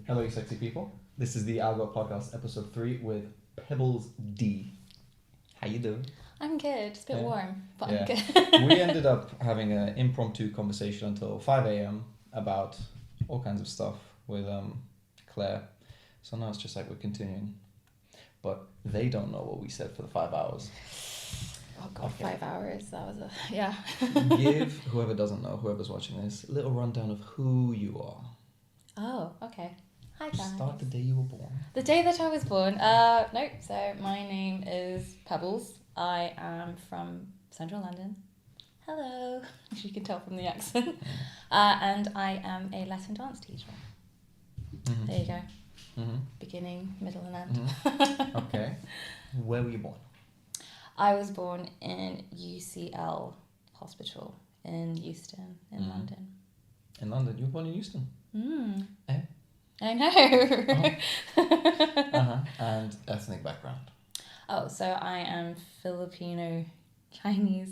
Hello, you sexy people. This is the ALGO Podcast, episode 3 with Pebbles Dy. How you doing? I'm good. It's a bit warm, but Yeah. I'm good. We ended up having an impromptu conversation until 5 a.m. about all kinds of stuff with Claire. So now it's just like we're continuing. But they don't know what we said for the 5 hours. Oh god, okay. 5 hours. That was yeah. Give whoever doesn't know, whoever's watching this, a little rundown of who you are. Oh, okay. Hi guys. Start the day you were born. The day that I was born. So my name is Pebbles. I am from Central London. Hello, as you can tell from the accent. And I am a Latin dance teacher. Mm-hmm. There you go. Mm-hmm. Beginning, middle, and end. Mm-hmm. Okay. Where were you born? I was born in UCL Hospital in Euston, in London. In London? You were born in Euston? Eh? I know. Oh. And ethnic background? Oh, so I am Filipino, Chinese,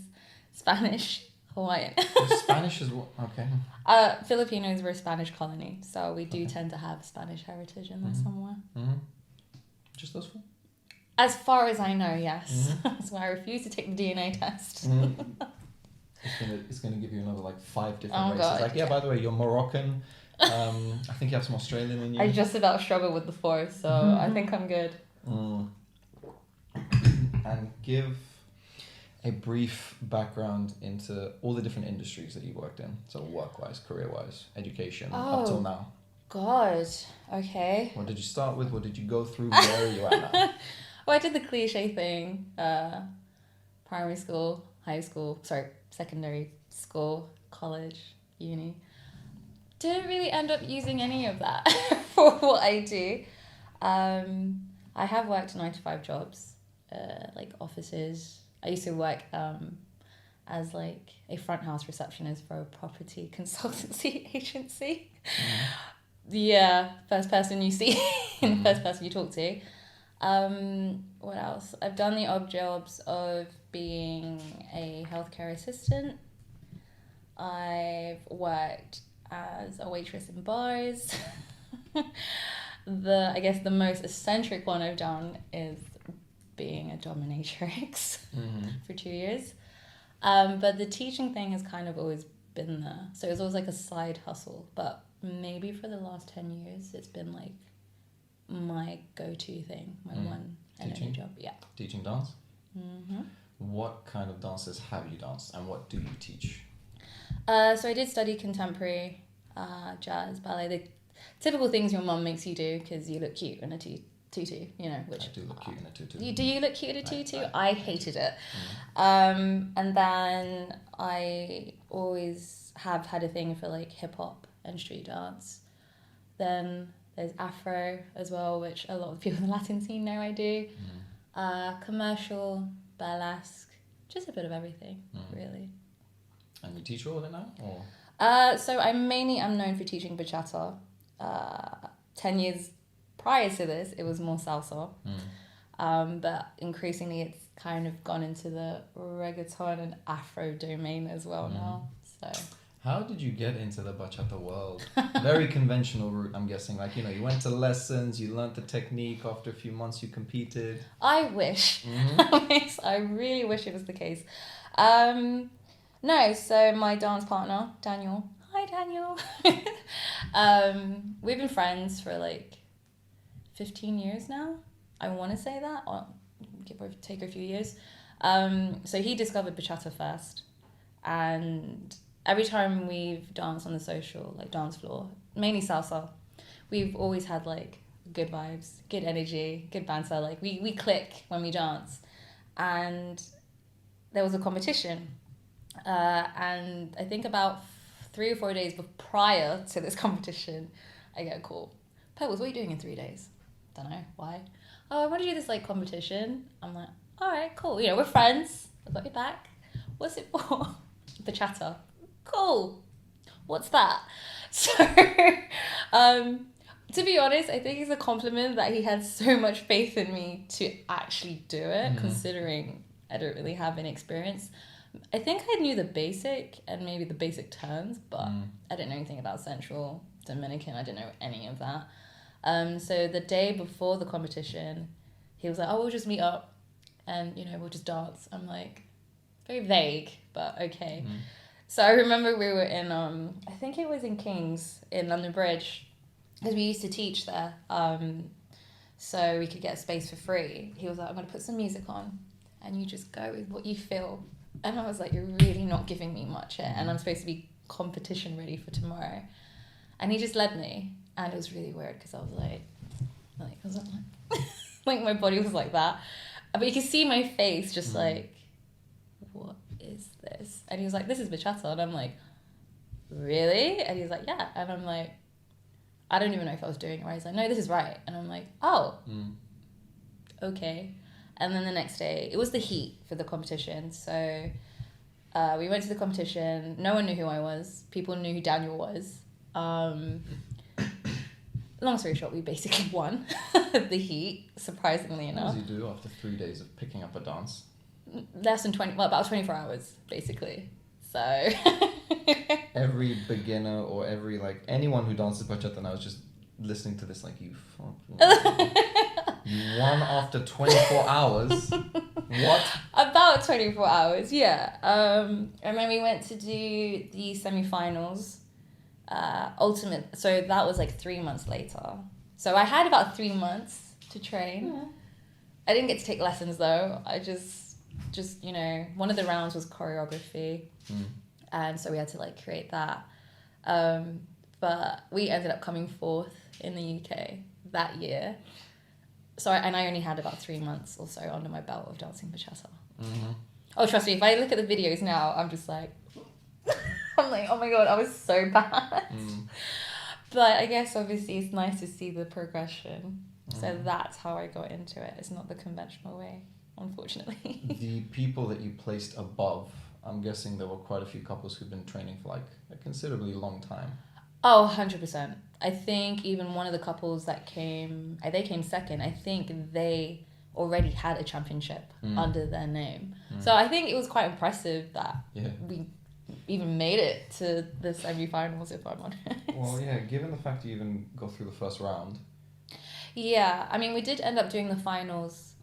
Spanish, Hawaiian. Spanish is what? Okay. Filipinos were a Spanish colony, so we do tend to have Spanish heritage in there somewhere. Mm-hmm. Just those four? As far as I know, yes. That's why I refuse to take the DNA test. It's gonna give you another like 5 different races. God. Like, by the way, you're Moroccan. I think you have some Australian in you. I just about struggle with the 4, so I think I'm good. And give a brief background into all the different industries that you worked in. So work-wise, career-wise, education, up till now. God, okay. What did you start with? What did you go through? Where are you at now? Well, I did the cliche thing. Primary school, secondary school, college, uni. Didn't really end up using any of that for what I do. I have worked 9-to-5 jobs, like offices. I used to work as like a front house receptionist for a property consultancy agency. Yeah, first person you see and the first person you talk to. What else? I've done the odd jobs of being a healthcare assistant. I've worked as a waitress in bars. I guess the most eccentric one I've done is being a dominatrix for 2 years. But the teaching thing has kind of always been there. So it was always like a side hustle. But maybe for the last 10 years, it's been like my go-to thing, my one and only job. Yeah. Teaching dance? Mm-hmm. What kind of dances have you danced and what do you teach? So I did study contemporary, jazz, ballet, the typical things your mum makes you do because you look cute in a tutu, you know. Which I do look cute in a tutu. Do you look cute in a tutu? I hated it. And then I always have had a thing for like hip-hop and street dance. Then there's Afro as well, which a lot of people in the Latin scene know I do. Commercial, burlesque, just a bit of everything, really. And you teach all of it now? Or? So I mainly am known for teaching bachata. 10 years prior to this, it was more salsa. But increasingly, it's kind of gone into the reggaeton and Afro domain as well now. So. How did you get into the bachata world? Very conventional route, I'm guessing. Like, you went to lessons, you learned the technique. After a few months, you competed. I wish. I really wish it was the case. No, so my dance partner, Daniel. Hi, Daniel. We've been friends for like 15 years now. I want to say that. Or give or take a few years. So he discovered bachata first. And every time we've danced on the social, like dance floor, mainly salsa, we've always had like good vibes, good energy, good banter. Like we click when we dance. And there was a competition. And I think about 3 or 4 days prior to this competition, I get a call. Pebbles, what are you doing in 3 days? Don't know, why? Oh, I want to do this like competition. I'm like, all right, cool. We're friends. I've got your back. What's it for? Bachata. Cool. What's that? So, to be honest, I think it's a compliment that he had so much faith in me to actually do it, considering I don't really have any experience. I think I knew the basic and maybe the basic turns, but I didn't know anything about Central Dominican. I didn't know any of that. So the day before the competition, he was like, oh, we'll just meet up and, we'll just dance. I'm like, very vague, but okay. Mm. So I remember we were in, I think it was in Kings in London Bridge, because we used to teach there. So we could get a space for free. He was like, I'm going to put some music on and you just go with what you feel. And I was like, you're really not giving me much here. And I'm supposed to be competition ready for tomorrow. And he just led me. And it was really weird because I was like like my body was like that. But you could see my face just like, what is this? And he was like, this is bachata. And I'm like, really? And he was like, yeah. And I'm like, I don't even know if I was doing it right. He's like, no, this is right. And I'm like, oh, okay. And then the next day, it was the heat for the competition. So we went to the competition. No one knew who I was. People knew who Daniel was. Long story short, we basically won the heat, surprisingly enough. What does you do after 3 days of picking up a dance? Less than about 24 hours, basically. So... Every beginner or anyone who dances bachata now is just listening to this like, you fuck. You won after 24 hours? What? About 24 hours, yeah. And then we went to do the semi-finals. So that was 3 months later. So I had about 3 months to train. Yeah. I didn't get to take lessons though. I just one of the rounds was choreography. And so we had to create that. But we ended up coming 4th in the UK that year. So I only had about 3 months or so under my belt of dancing bachata. Mm-hmm. Oh, trust me, if I look at the videos now, I'm just like, I'm like, oh my God, I was so bad. But I guess obviously it's nice to see the progression. So that's how I got into it. It's not the conventional way, unfortunately. The people that you placed above, I'm guessing there were quite a few couples who've been training for a considerably long time. Oh, 100%. I think even one of the couples that came, they came second. I think they already had a championship under their name. So I think it was quite impressive that we even made it to the semi-finals, if I'm honest. Well, yeah, given the fact you even got through the first round. Yeah, I mean, we did end up doing the finals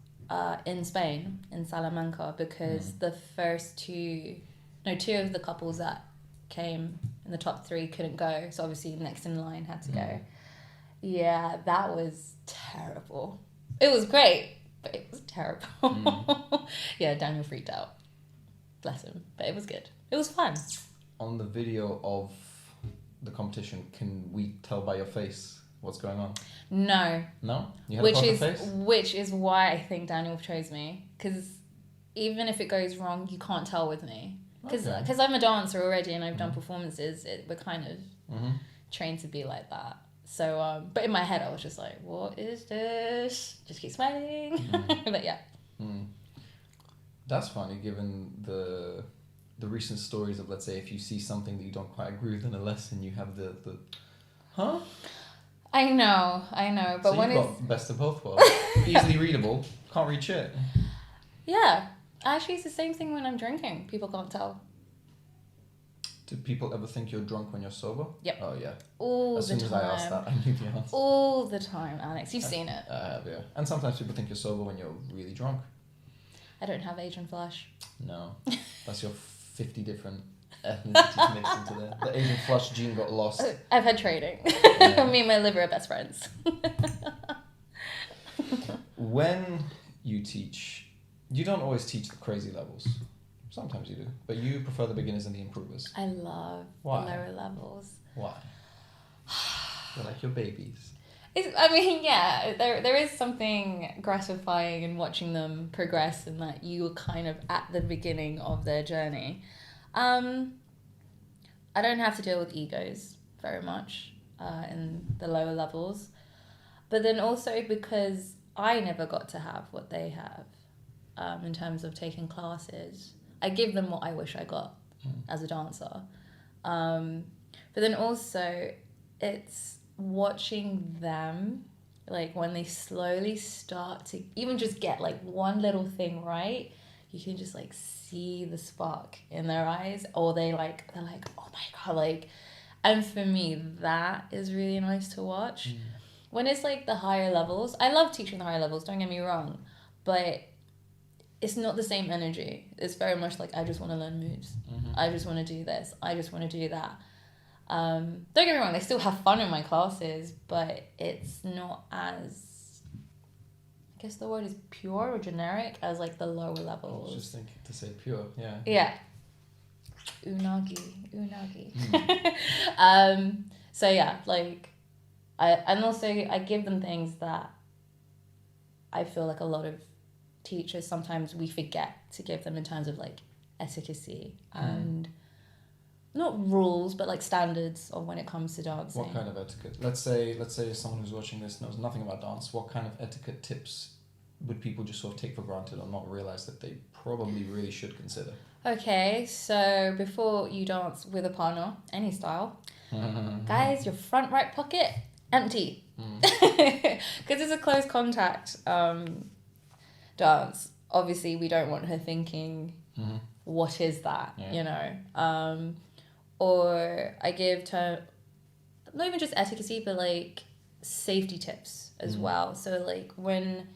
in Spain, in Salamanca, because the first two of the couples that came in the top 3 couldn't go. So obviously next in line had to go. Yeah, that was terrible. It was great, but it was terrible. Yeah, Daniel freaked out. Bless him. But it was good. It was fun. On the video of the competition, can we tell by your face what's going on? No. No? You had a poker face? Which is why I think Daniel chose me. Because even if it goes wrong, you can't tell with me. Because I'm a dancer already and I've done performances. We're kind of trained to be like that. So, but in my head I was just like, what is this? Just keep smiling. But yeah. That's funny, given the recent stories of, let's say, if you see something that you don't quite agree with in a lesson, you have the huh? I know. But so when you've got best of both worlds. Easily readable, can't read shit. Yeah. Actually, it's the same thing when I'm drinking. People can't tell. Do people ever think you're drunk when you're sober? Yep. Oh, yeah. All the time. As soon as I asked that, I knew the answer. All the time, Alex. You've seen it. I have, yeah. And sometimes people think you're sober when you're really drunk. I don't have Asian flush. No. That's your 50 different ethnicities mixed into there. The Asian flush gene got lost. I've had training. Yeah. Me and my liver are best friends. When you teach, you don't always teach the crazy levels. Sometimes you do. But you prefer the beginners and the improvers. I love the lower levels. Why? They're like your babies. Yeah, there is something gratifying in watching them progress and that you are kind of at the beginning of their journey. I don't have to deal with egos very much in the lower levels. But then also because I never got to have what they have in terms of taking classes. I give them what I wish I got as a dancer. But then also it's watching them, like when they slowly start to even just get like one little thing right, you can just like see the spark in their eyes, or they're like, oh my God, like, and for me, that is really nice to watch. when it's like the higher levels, I love teaching the higher levels, don't get me wrong, but it's not the same energy. It's very much like, I just want to learn moves. I just want to do this. I just want to do that. Don't get me wrong, they still have fun in my classes, but it's not as, I guess the word is pure or generic as like the lower levels. I was just thinking to say pure, yeah. Yeah. Unagi. So yeah, like, I give them things that I feel like a lot of teachers, sometimes we forget to give them in terms of like etiquette and not rules, but like standards of when it comes to dancing. What kind of etiquette? Let's say someone who's watching this knows nothing about dance. What kind of etiquette tips would people just sort of take for granted or not realize that they probably really should consider? Okay, so before you dance with a partner, any style, guys, your front right pocket empty, because it's a close contact dance. Obviously, we don't want her thinking, what is that, you know? Or I give her, not even just etiquette, but like safety tips as well. So like when,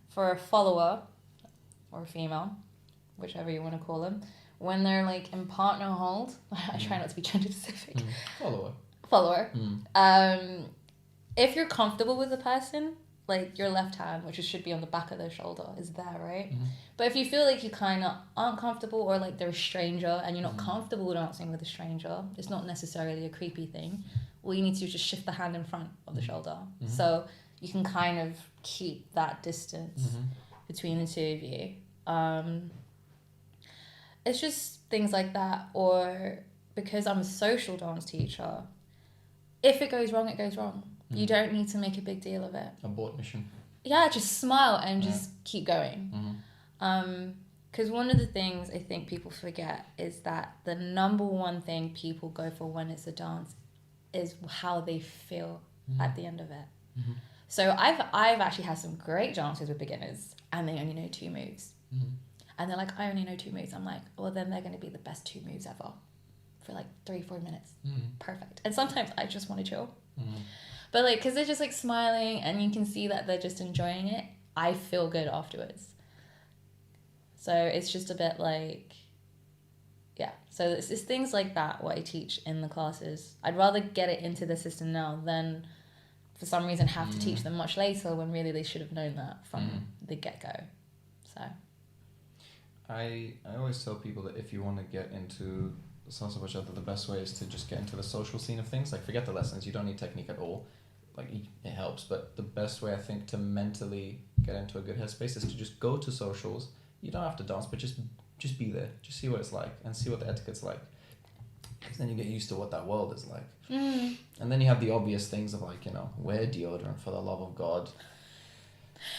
for a follower or a female, whichever you want to call them, when they're like in partner hold, I try not to be gender specific. Follower. If you're comfortable with the person, like your left hand, which should be on the back of their shoulder, is there, right? But if you feel like you kind of aren't comfortable, or like they're a stranger and you're not comfortable dancing with a stranger, it's not necessarily a creepy thing. All you need to do is just shift the hand in front of the shoulder. So you can kind of keep that distance between the two of you. It's just things like that. Or because I'm a social dance teacher, if it goes wrong, it goes wrong. You don't need to make a big deal of it. Abort mission. Yeah, just smile and just keep going. Because one of the things I think people forget is that the number one thing people go for when it's a dance is how they feel at the end of it. So I've actually had some great dances with beginners and they only know 2 moves. And they're like, I only know 2 moves. I'm like, well, then they're going to be the best 2 moves ever for like 3-4 minutes. Perfect. And sometimes I just want to chill. But like, because they're just like smiling and you can see that they're just enjoying it, I feel good afterwards. So it's just a bit like, yeah. So it's things like that what I teach in the classes. I'd rather get it into the system now than for some reason have to teach them much later when really they should have known that from the get-go. So I always tell people that if you want to get into salsa bachata, the best way is to just get into the social scene of things. Like, forget the lessons. You don't need technique at all. Like, it helps, but the best way I think to mentally get into a good headspace is to just go to socials. You don't have to dance, but just be there. Just see what it's like and see what the etiquette's like. Because then you get used to what that world is like. And then you have the obvious things of like, you know, wear deodorant for the love of God.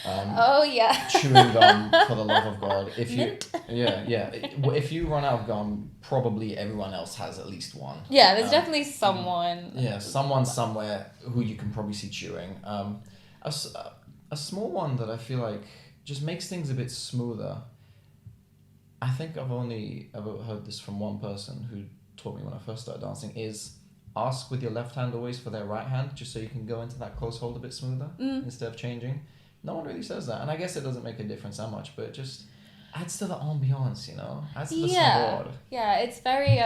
Chewing gum for the love of God. If you if you run out of gum, probably everyone else has at least one. Yeah, there's definitely someone. Yeah, someone somewhere who you can probably see chewing. A small one that I feel like just makes things a bit smoother. I think I've only ever heard this from one person who taught me when I first started dancing, is ask with your left hand always for their right hand, just so you can go into that close hold a bit smoother instead of changing. No one really says that, and I guess it doesn't make a difference that much, but it just adds to the ambiance, you know? Adds to the sabor. Yeah, it's very,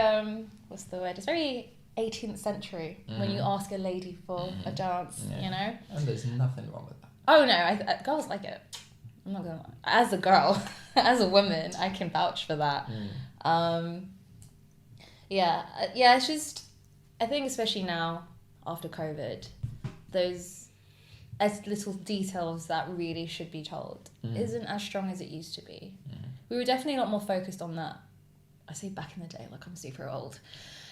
what's the word? It's very 18th century when you ask a lady for a dance, you know? And there's nothing wrong with that. Oh no, girls like it. I'm not gonna lie. As a girl, as a woman, I can vouch for that. It's just, I think especially now, after COVID, those as little details that really should be told isn't as strong as it used to be. We were definitely a lot more focused on that. I say back in the day, like I'm super old.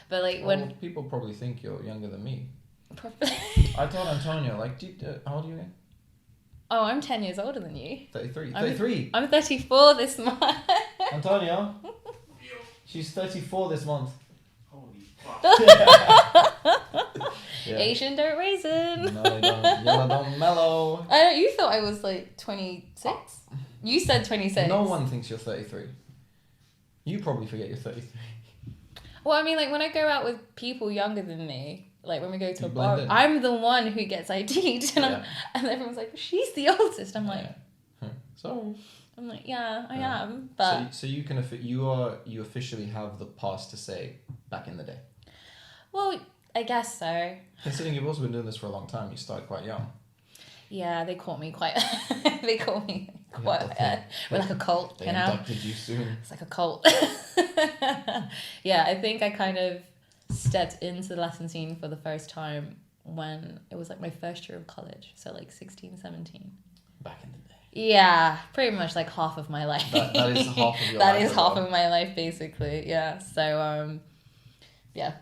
But like when... people probably think you're younger than me. Probably. I told Antonio, like, how old are you again? Oh, I'm 10 years older than you. 33. 33? I'm 34 this month. Antonio? She's 34 this month. Holy fuck. Yeah. Asian don't raisin. No, they don't. Yellow don't mellow. You thought I was like 26? You said 26. No one thinks you're 33. You probably forget you're 33. Well, I mean, like when I go out with people younger than me, like when we go to a You bar, blend in. I'm the one who gets ID'd, and Yeah. and everyone's like, she's the oldest. I'm like, Yeah. Sorry. I'm like, yeah, I Yeah. am, but So you can you officially have the pass to say back in the day. well, I guess so. Considering you've also been doing this for a long time, you started quite young. Yeah, they caught me quite. They caught me quite. Yeah, We're like a cult, They you know. inducted you soon. It's like a cult. Yeah, I think I kind of stepped into the Latin scene for the first time when it was like my first year of college, so like 16, 17. Back in the day. Yeah, pretty much like half of my life. That is half of your That life is as half well. of my life, basically. Yeah. So, yeah.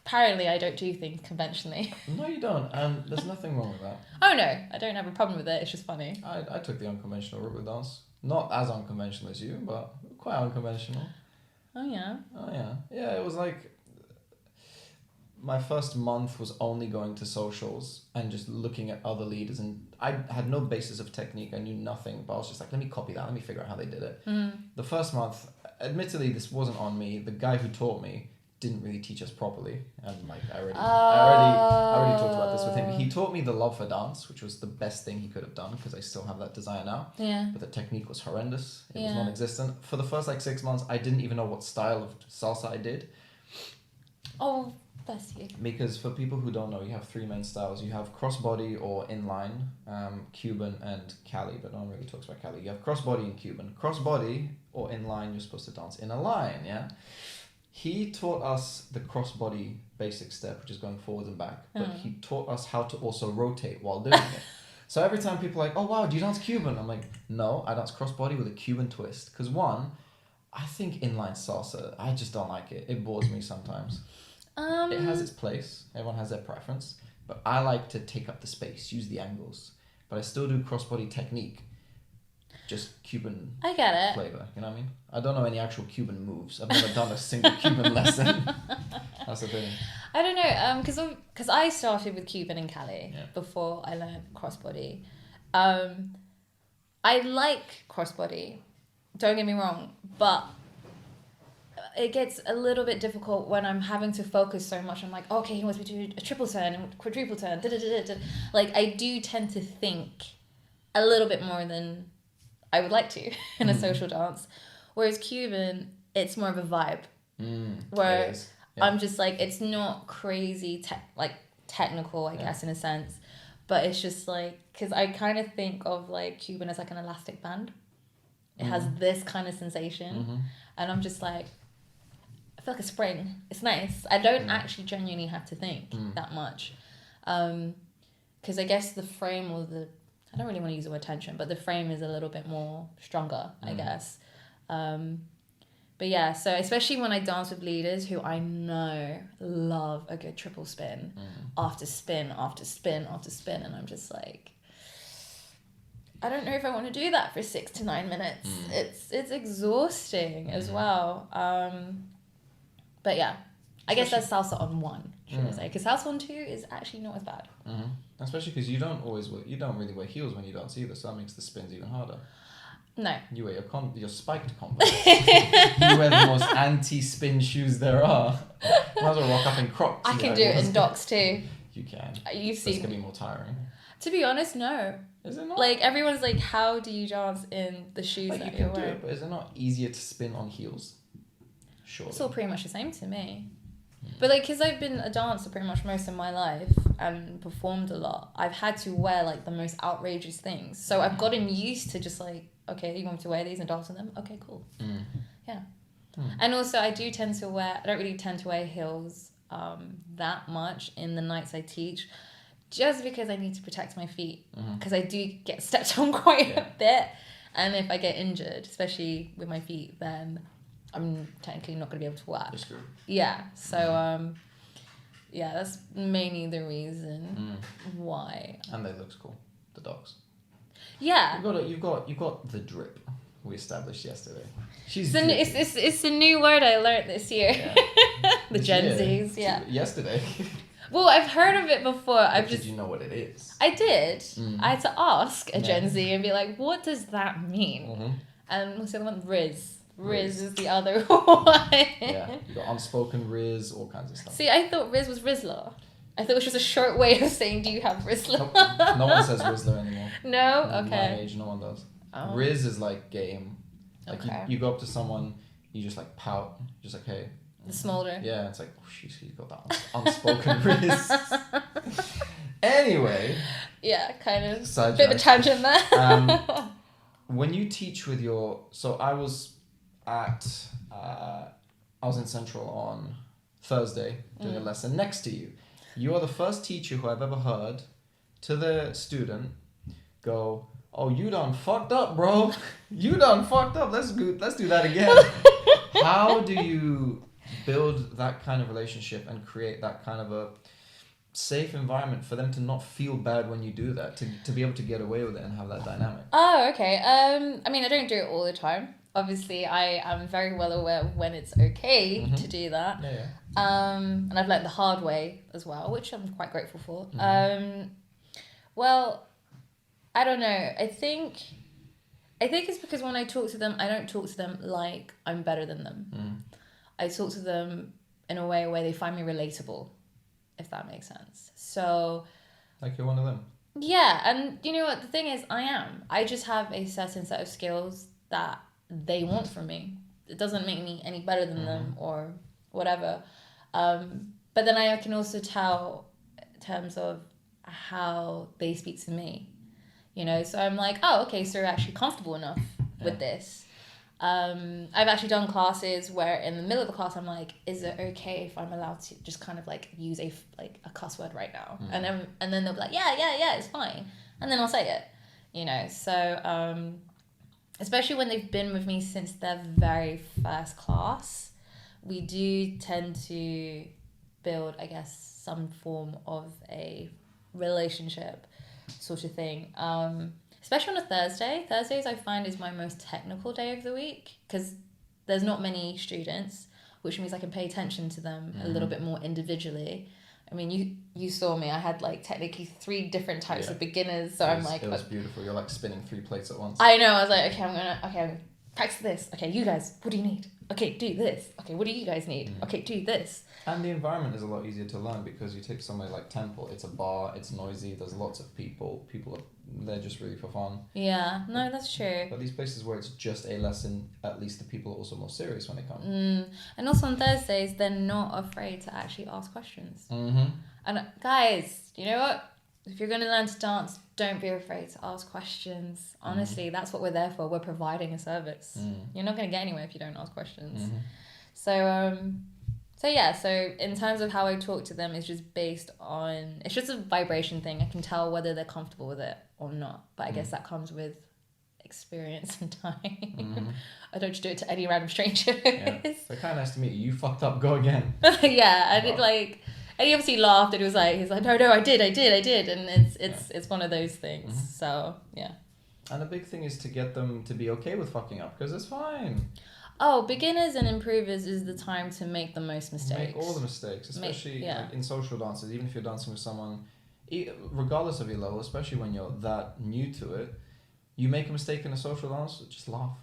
Apparently I don't do things conventionally. No, you don't, and there's nothing wrong with that. Oh no, I don't have a problem with it. It's just funny. I took the unconventional route with dance. Not as unconventional as you, but quite unconventional. Oh yeah. Oh yeah. Yeah, it was like my first month was only going to socials and just looking at other leaders, and I had no basis of technique. I knew nothing, but I was just like, let me copy that, let me figure out how they did it. The first month, admittedly, this wasn't on me. The guy who taught me didn't really teach us properly, and like I already talked about this with him. He taught me the love for dance, which was the best thing he could have done, because I still have that desire now. Yeah. But the technique was horrendous. It was Yeah. non-existent. For the first like 6 months, I didn't even know what style of salsa I did. Oh, bless you. Because for people who don't know, you have three main styles. You have crossbody or inline, Cuban and Cali, but no one really talks about Cali. You have crossbody and Cuban. Crossbody or inline, you're supposed to dance in a line, yeah? He taught us the crossbody basic step, which is going forwards and back, but he taught us how to also rotate while doing it. So every time people are like, oh wow, do you dance Cuban? I'm like, no, I dance crossbody with a Cuban twist. Because one, I think inline salsa, I just don't like it. It bores me sometimes. It has its place. Everyone has their preference. But I like to take up the space, use the angles. But I still do crossbody technique. Just Cuban I get it. flavor, you know what I mean? I don't know any actual Cuban moves. I've never done a single Cuban lesson. That's the thing. I don't know, because I started with Cuban and Cali Yeah. before I learned crossbody. I like crossbody, don't get me wrong, but it gets a little bit difficult when I'm having to focus so much. I'm like, okay, he wants me to do a triple turn and quadruple turn. Like, I do tend to think a little bit more than I would like to in a social dance. Whereas Cuban, it's more of a vibe. Where It is. Yeah. I'm just like, it's not crazy, technical, I guess, in a sense. But it's just like, because I kind of think of like Cuban as like an elastic band. It has this kind of sensation. And I'm just like, I feel like a spring. It's nice. I don't actually genuinely have to think that much. Because I guess the frame or I don't really want to use the word tension, but the frame is a little bit more stronger, I guess. But yeah, so especially when I dance with leaders who I know love a good triple spin after spin after spin after spin, and I'm just like, I don't know if I want to do that for 6 to 9 minutes. It's exhausting as well. But yeah, I guess that's salsa on 1, should I say? Because salsa on 2 is actually not as bad. Especially because you don't really wear heels when you dance either, so that makes the spins even harder. No. You wear your spiked Converse. You wear the most anti-spin shoes there are. Might as well rock up in Crocs. I can do it in docks too. You can. You've It's seen gonna be more tiring. To be honest, no. Is it not? Like, everyone's like, how do you dance in the shoes Like, you that can you're do wearing? it, but is it not easier to spin on heels? Surely. It's all pretty much the same to me. But like, because I've been a dancer pretty much most of my life and performed a lot, I've had to wear like the most outrageous things. So I've gotten used to just like, okay, you want me to wear these and dance in them? Okay, cool. Yeah. And also I don't really tend to wear heels that much in the nights I teach, just because I need to protect my feet, because I do get stepped on quite a bit. And if I get injured, especially with my feet, then I'm technically not going to be able to work. That's true. Yeah, so yeah, that's mainly the reason why. And they looks cool. The dogs. Yeah. You've got the drip we established yesterday. It's a new word I learned this year. Yeah. The This Gen year. Zs, yeah. Yesterday. Well, I've heard of it before. Did you know what it is? I did. I had to ask a Gen Z and be like, what does that mean? Mm-hmm. And what's the other one? Riz Riz is the other one. Yeah, you got unspoken Riz, all kinds of stuff. See, I thought Riz was Rizzler. I thought it was just a short way of saying, do you have Rizzler? Nope. No one says Rizzler anymore. No? In Okay. my age, no one does. Oh. Riz is like game. Like Okay. you go up to someone, you just like pout, just like, hey. The smolder. Yeah, it's like, oh, she's got that unspoken Riz. Anyway. Yeah, kind of. Side Bit of a tangent there. When you teach with so I was in Central on Thursday doing a lesson next to you. You are the first teacher who I've ever heard to the student go, oh, you done fucked up, bro. You done fucked up. Let's do that again. How do you build that kind of relationship and create that kind of a safe environment for them to not feel bad when you do that, to be able to get away with it and have that dynamic? Oh, okay. I mean, I don't do it all the time. Obviously, I am very well aware of when it's okay to do that. Yeah. And I've learned the hard way as well, which I'm quite grateful for. Well, I don't know. I think it's because when I talk to them, I don't talk to them like I'm better than them. I talk to them in a way where they find me relatable, if that makes sense. So, like you're one of them. Yeah, and you know what? The thing is, I just have a certain set of skills that they want from me. It doesn't make me any better than them or whatever. But then I can also tell in terms of how they speak to me. You know, so I'm like, oh, okay, so you're actually comfortable enough with this. I've actually done classes where in the middle of the class I'm like, is it okay if I'm allowed to just kind of like use a cuss word right now? And then they'll be like, yeah, it's fine. And then I'll say it, you know. So especially when they've been with me since their very first class, we do tend to build, I guess, some form of a relationship sort of thing. Especially on a Thursday. Thursdays I find is my most technical day of the week because there's not many students, which means I can pay attention to them a little bit more individually. I mean, you saw me. I had like technically 3 different types of beginners. So I'm like, it was beautiful. You're like spinning 3 plates at once. I know. I was like, I'm gonna practice this. Okay, you guys, what do you need? Okay, do this. Okay, what do you guys need? Okay, do this. And the environment is a lot easier to learn because you take somewhere like Temple. It's a bar. It's noisy. There's lots of people. They're just really for fun. Yeah, no, that's true. But these places where it's just a lesson, at least the people are also more serious when they come. And also on Thursdays, they're not afraid to actually ask questions. And guys, you know what? If you're going to learn to dance, don't be afraid to ask questions. Honestly, that's what we're there for. We're providing a service. You're not going to get anywhere if you don't ask questions. So in terms of how I talk to them, it's just based on, it's just a vibration thing. I can tell whether they're comfortable with it or not. But I guess that comes with experience and time. I don't just do it to any random stranger. Yeah. They're kind of nice to meet you. You fucked up, go again. Yeah, I did like... And he obviously laughed and he was like, he's like, no, I did. And it's one of those things. So, yeah. And the big thing is to get them to be okay with fucking up because it's fine. Oh, beginners and improvers is the time to make the most mistakes. Make all the mistakes, especially like in social dances. Even if you're dancing with someone, regardless of your level, especially when you're that new to it, you make a mistake in a social dance, just laugh.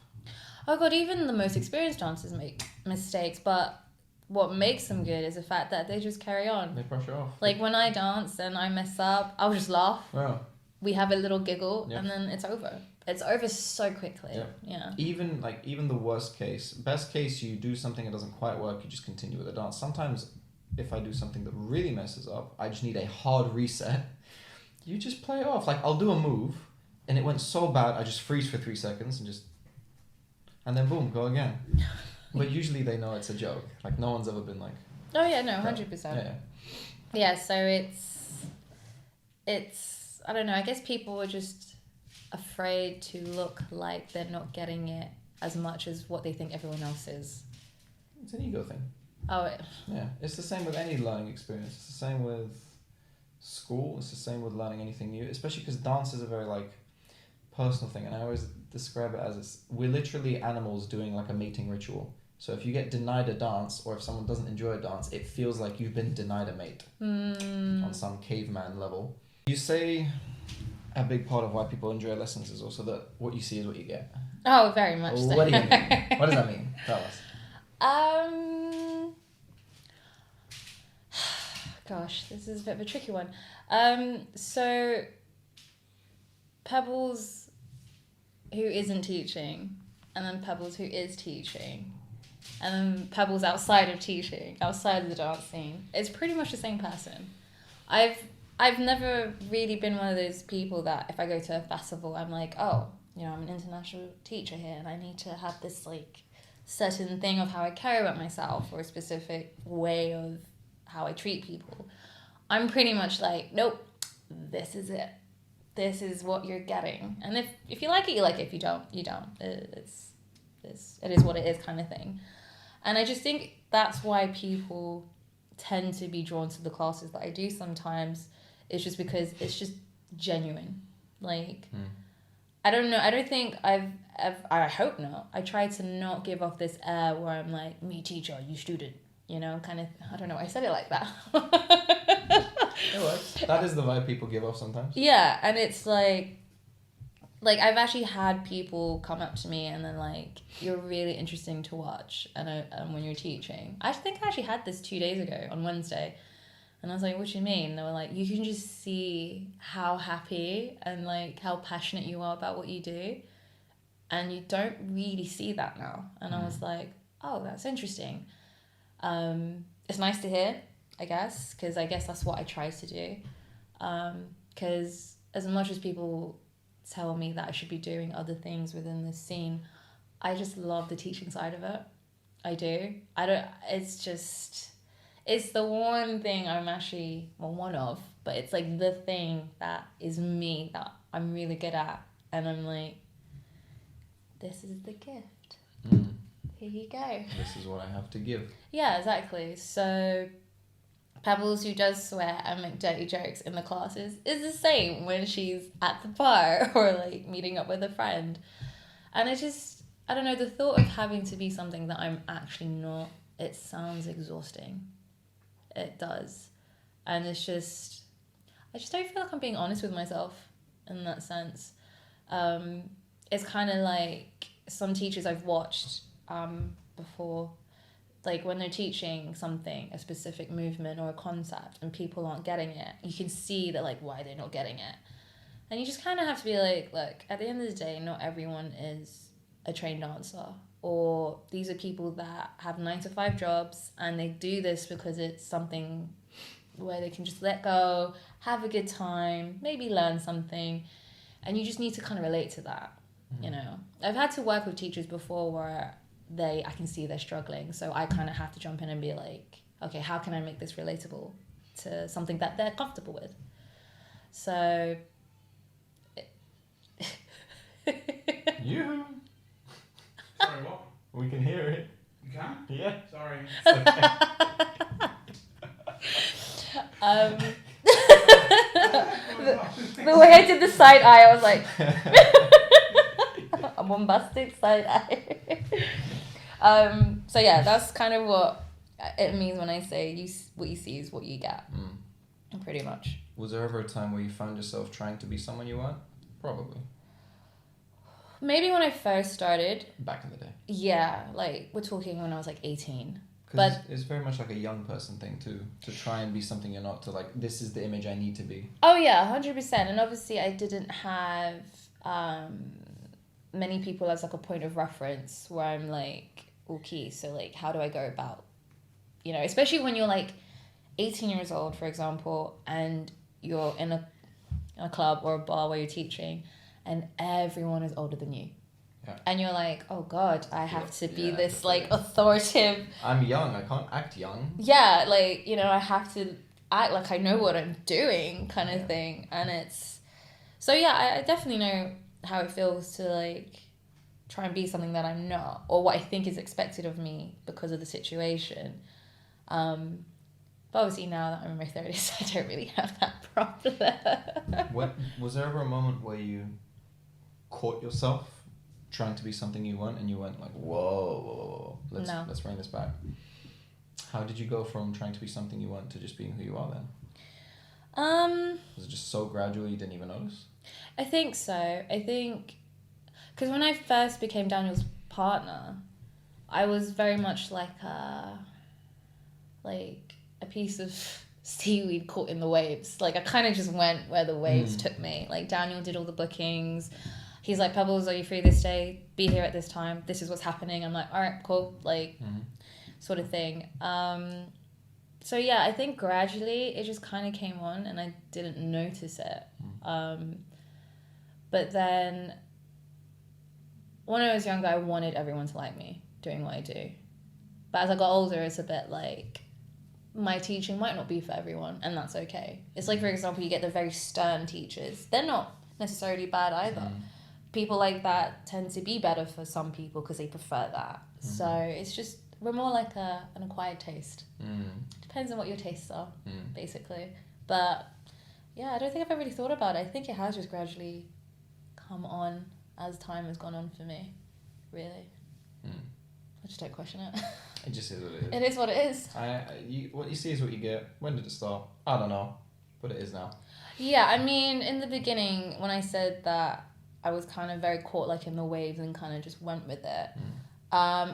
Oh God, even the most experienced dancers make mistakes, but what makes them good is the fact that they just carry on. They brush it off. Like when I dance and I mess up, I'll just laugh. Yeah. We have a little giggle and then it's over. It's over so quickly. Yeah. Even the worst case, best case, you do something that doesn't quite work, you just continue with the dance. Sometimes if I do something that really messes up, I just need a hard reset. You just play it off. Like I'll do a move and it went so bad, I just freeze for 3 seconds and then boom, go again. But usually they know it's a joke. Like no one's ever been like... Oh yeah, no, 100%. Yeah, so it's I don't know, I guess people are just afraid to look like they're not getting it as much as what they think everyone else is. It's an ego thing. Oh, yeah. It's the same with any learning experience. It's the same with school. It's the same with learning anything new, especially because dance is a very like personal thing, and I always describe it as we're literally animals doing like a mating ritual. So if you get denied a dance, or if someone doesn't enjoy a dance, it feels like you've been denied a mate on some caveman level. You say a big part of why people enjoy lessons is also that what you see is what you get. Oh, very much so. What do you mean? What does that mean? Tell us. Gosh, this is a bit of a tricky one. So Pebbles, who isn't teaching, and then Pebbles, who is teaching, and then Pebbles outside of teaching, outside of the dance scene, it's pretty much the same person. I've never really been one of those people that if I go to a festival, I'm like, oh, you know, I'm an international teacher here, and I need to have this like certain thing of how I care about myself or a specific way of how I treat people. I'm pretty much like, nope, this is it. This is what you're getting. And if you like it, you like it. If you don't, you don't. It is what it is kind of thing. And I just think that's why people tend to be drawn to the classes that I do sometimes. It's just because it's just genuine. Like, I don't know. I don't think I hope not. I try to not give off this air where I'm like, me teacher, you student. You know, kind of, I don't know. I said it like that. It works. That is the vibe people give off sometimes. Yeah, and it's like I've actually had people come up to me and then like, you're really interesting to watch, and when you're teaching. I think I actually had this 2 days ago on Wednesday, and I was like, what do you mean? They were like, you can just see how happy and like how passionate you are about what you do, and you don't really see that now. And I was like, oh, that's interesting. It's nice to hear, I guess, because I guess that's what I try to do. Because as much as people tell me that I should be doing other things within this scene, I just love the teaching side of it. I do. It's the one thing I'm actually, well, one of, but it's like the thing that is me that I'm really good at. And I'm like, this is the gift. Here you go. This is what I have to give. Yeah, exactly. So Pebbles, who does swear and make dirty jokes in the classes, is the same when she's at the bar or like meeting up with a friend. And I don't know, the thought of having to be something that I'm actually not, it sounds exhausting. It does. And I just don't feel like I'm being honest with myself in that sense. It's kind of like some teachers I've watched before, like when they're teaching something, a specific movement or a concept, and people aren't getting it, you can see that like why they're not getting it. And you just kind of have to be like, look, at the end of the day, not everyone is a trained dancer, or these are people that have 9-to-5 jobs and they do this because it's something where they can just let go, have a good time, maybe learn something, and you just need to kind of relate to that. You know, I've had to work with teachers before where I can see they're struggling, so I kind of have to jump in and be like, okay, how can I make this relatable to something that they're comfortable with? So You. Sorry, what? We can hear it. You can? Yeah. Sorry. The way I did the side eye, I was like, a bombastic side eye. So yeah, that's kind of what it means when I say what you see is what you get. Pretty much. Was there ever a time where you found yourself trying to be someone you weren't? Probably. Maybe when I first started. Back in the day. Yeah, like we're talking when I was like 18. But it's very much like a young person thing too, to try and be something you're not, to like, this is the image I need to be. Oh yeah, 100%. And obviously I didn't have many people as like a point of reference where I'm like, okay, so like how do I go about, you know, especially when you're like 18 years old, for example, and you're in a club or a bar where you're teaching and everyone is older than you. Yeah. And you're like, oh God, I have to be this like authoritative. I'm young, I can't act young. Yeah, like, you know, I have to act like I know what I'm doing kind of thing. And it's, so yeah, I definitely know how it feels to like try and be something that I'm not, or what I think is expected of me because of the situation. But obviously now that I'm in my 30s, I don't really have that problem. Was there ever a moment where you caught yourself trying to be something you weren't, and you went like, whoa, let's bring this back? How did you go from trying to be something you weren't to just being who you are then? Was it just so gradual you didn't even notice? I think so. I think Because when I first became Daniel's partner, I was very much like a piece of seaweed caught in the waves. Like, I kind of just went where the waves took me. Like, Daniel did all the bookings. He's like, Pebbles, are you free this day? Be here at this time. This is what's happening. I'm like, all right, cool. Like, sort of thing. So yeah, I think gradually it just kind of came on and I didn't notice it. But then when I was younger, I wanted everyone to like me doing what I do. But as I got older, it's a bit like my teaching might not be for everyone, and that's okay. It's like, for example, you get the very stern teachers. They're not necessarily bad either. People like that tend to be better for some people because they prefer that. So it's just, we're more like an acquired taste. Depends on what your tastes are, basically. But yeah, I don't think I've ever really thought about it. I think it has just gradually come on as time has gone on for me, really. I just don't question it. It just is what it is. It is what it is. What you see is what you get. When did it start? I don't know, but it is now. Yeah, I mean, in the beginning, when I said that I was kind of very caught like in the waves and kind of just went with it,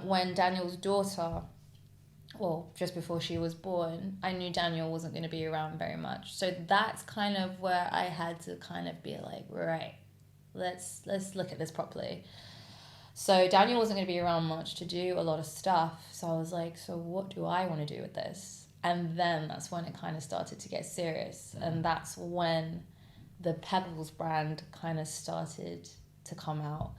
when Daniel's daughter, well, just before she was born, I knew Daniel wasn't going to be around very much. So that's kind of where I had to kind of be like, right, let's look at this properly. So Daniel wasn't going to be around much to do a lot of stuff. So I was like, so what do I want to do with this? And then that's when it kind of started to get serious. And that's when the Pebbles brand kind of started to come out.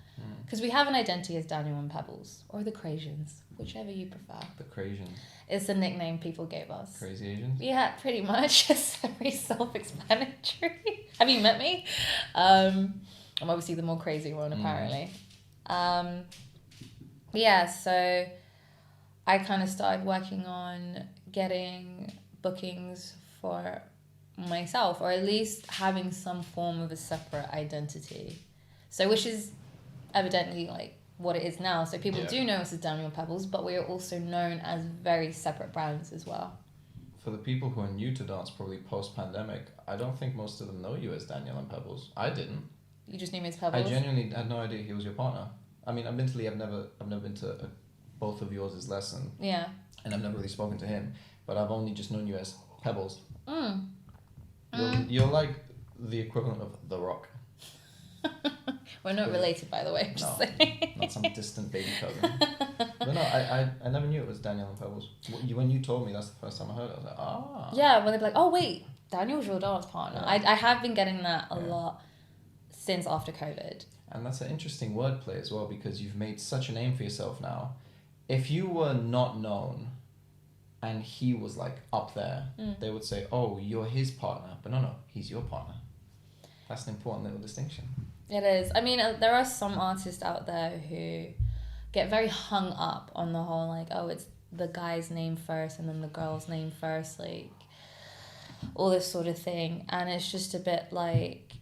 Because we have an identity as Daniel and Pebbles, or the Crasians, whichever you prefer. The Crasians. It's the nickname people gave us. Crazy Asians? Yeah, pretty much. It's very self-explanatory. Have you met me? I'm obviously the more crazy one, apparently. Yeah, so I kind of started working on getting bookings for myself, or at least having some form of a separate identity. So, which is evidently like what it is now. So people do know us as Daniel and Pebbles, but we are also known as very separate brands as well. For the people who are new to dance, probably post-pandemic, I don't think most of them know you as Daniel and Pebbles. I didn't. You just knew me as Pebbles? I genuinely had no idea he was your partner. I mean, admittedly, I've never been to both of yours' lesson. Yeah. And I've never really spoken to him, but I've only just known you as Pebbles. You're like the equivalent of The Rock. We're not related, by the way. Just saying. Not some distant baby cousin. But no, I never knew it was Daniel and Pebbles. When you told me, that's the first time I heard it. I was like, ah. Yeah, when they're like, oh wait, Daniel's your dance partner. Yeah. I have been getting that a lot since after COVID. And that's an interesting wordplay as well, because you've made such a name for yourself now. If you were not known and he was like up there, they would say, oh, you're his partner. But no, he's your partner. That's an important little distinction. It is. I mean, there are some artists out there who get very hung up on the whole, like, oh, it's the guy's name first and then the girl's name first, like, all this sort of thing. And it's just a bit like,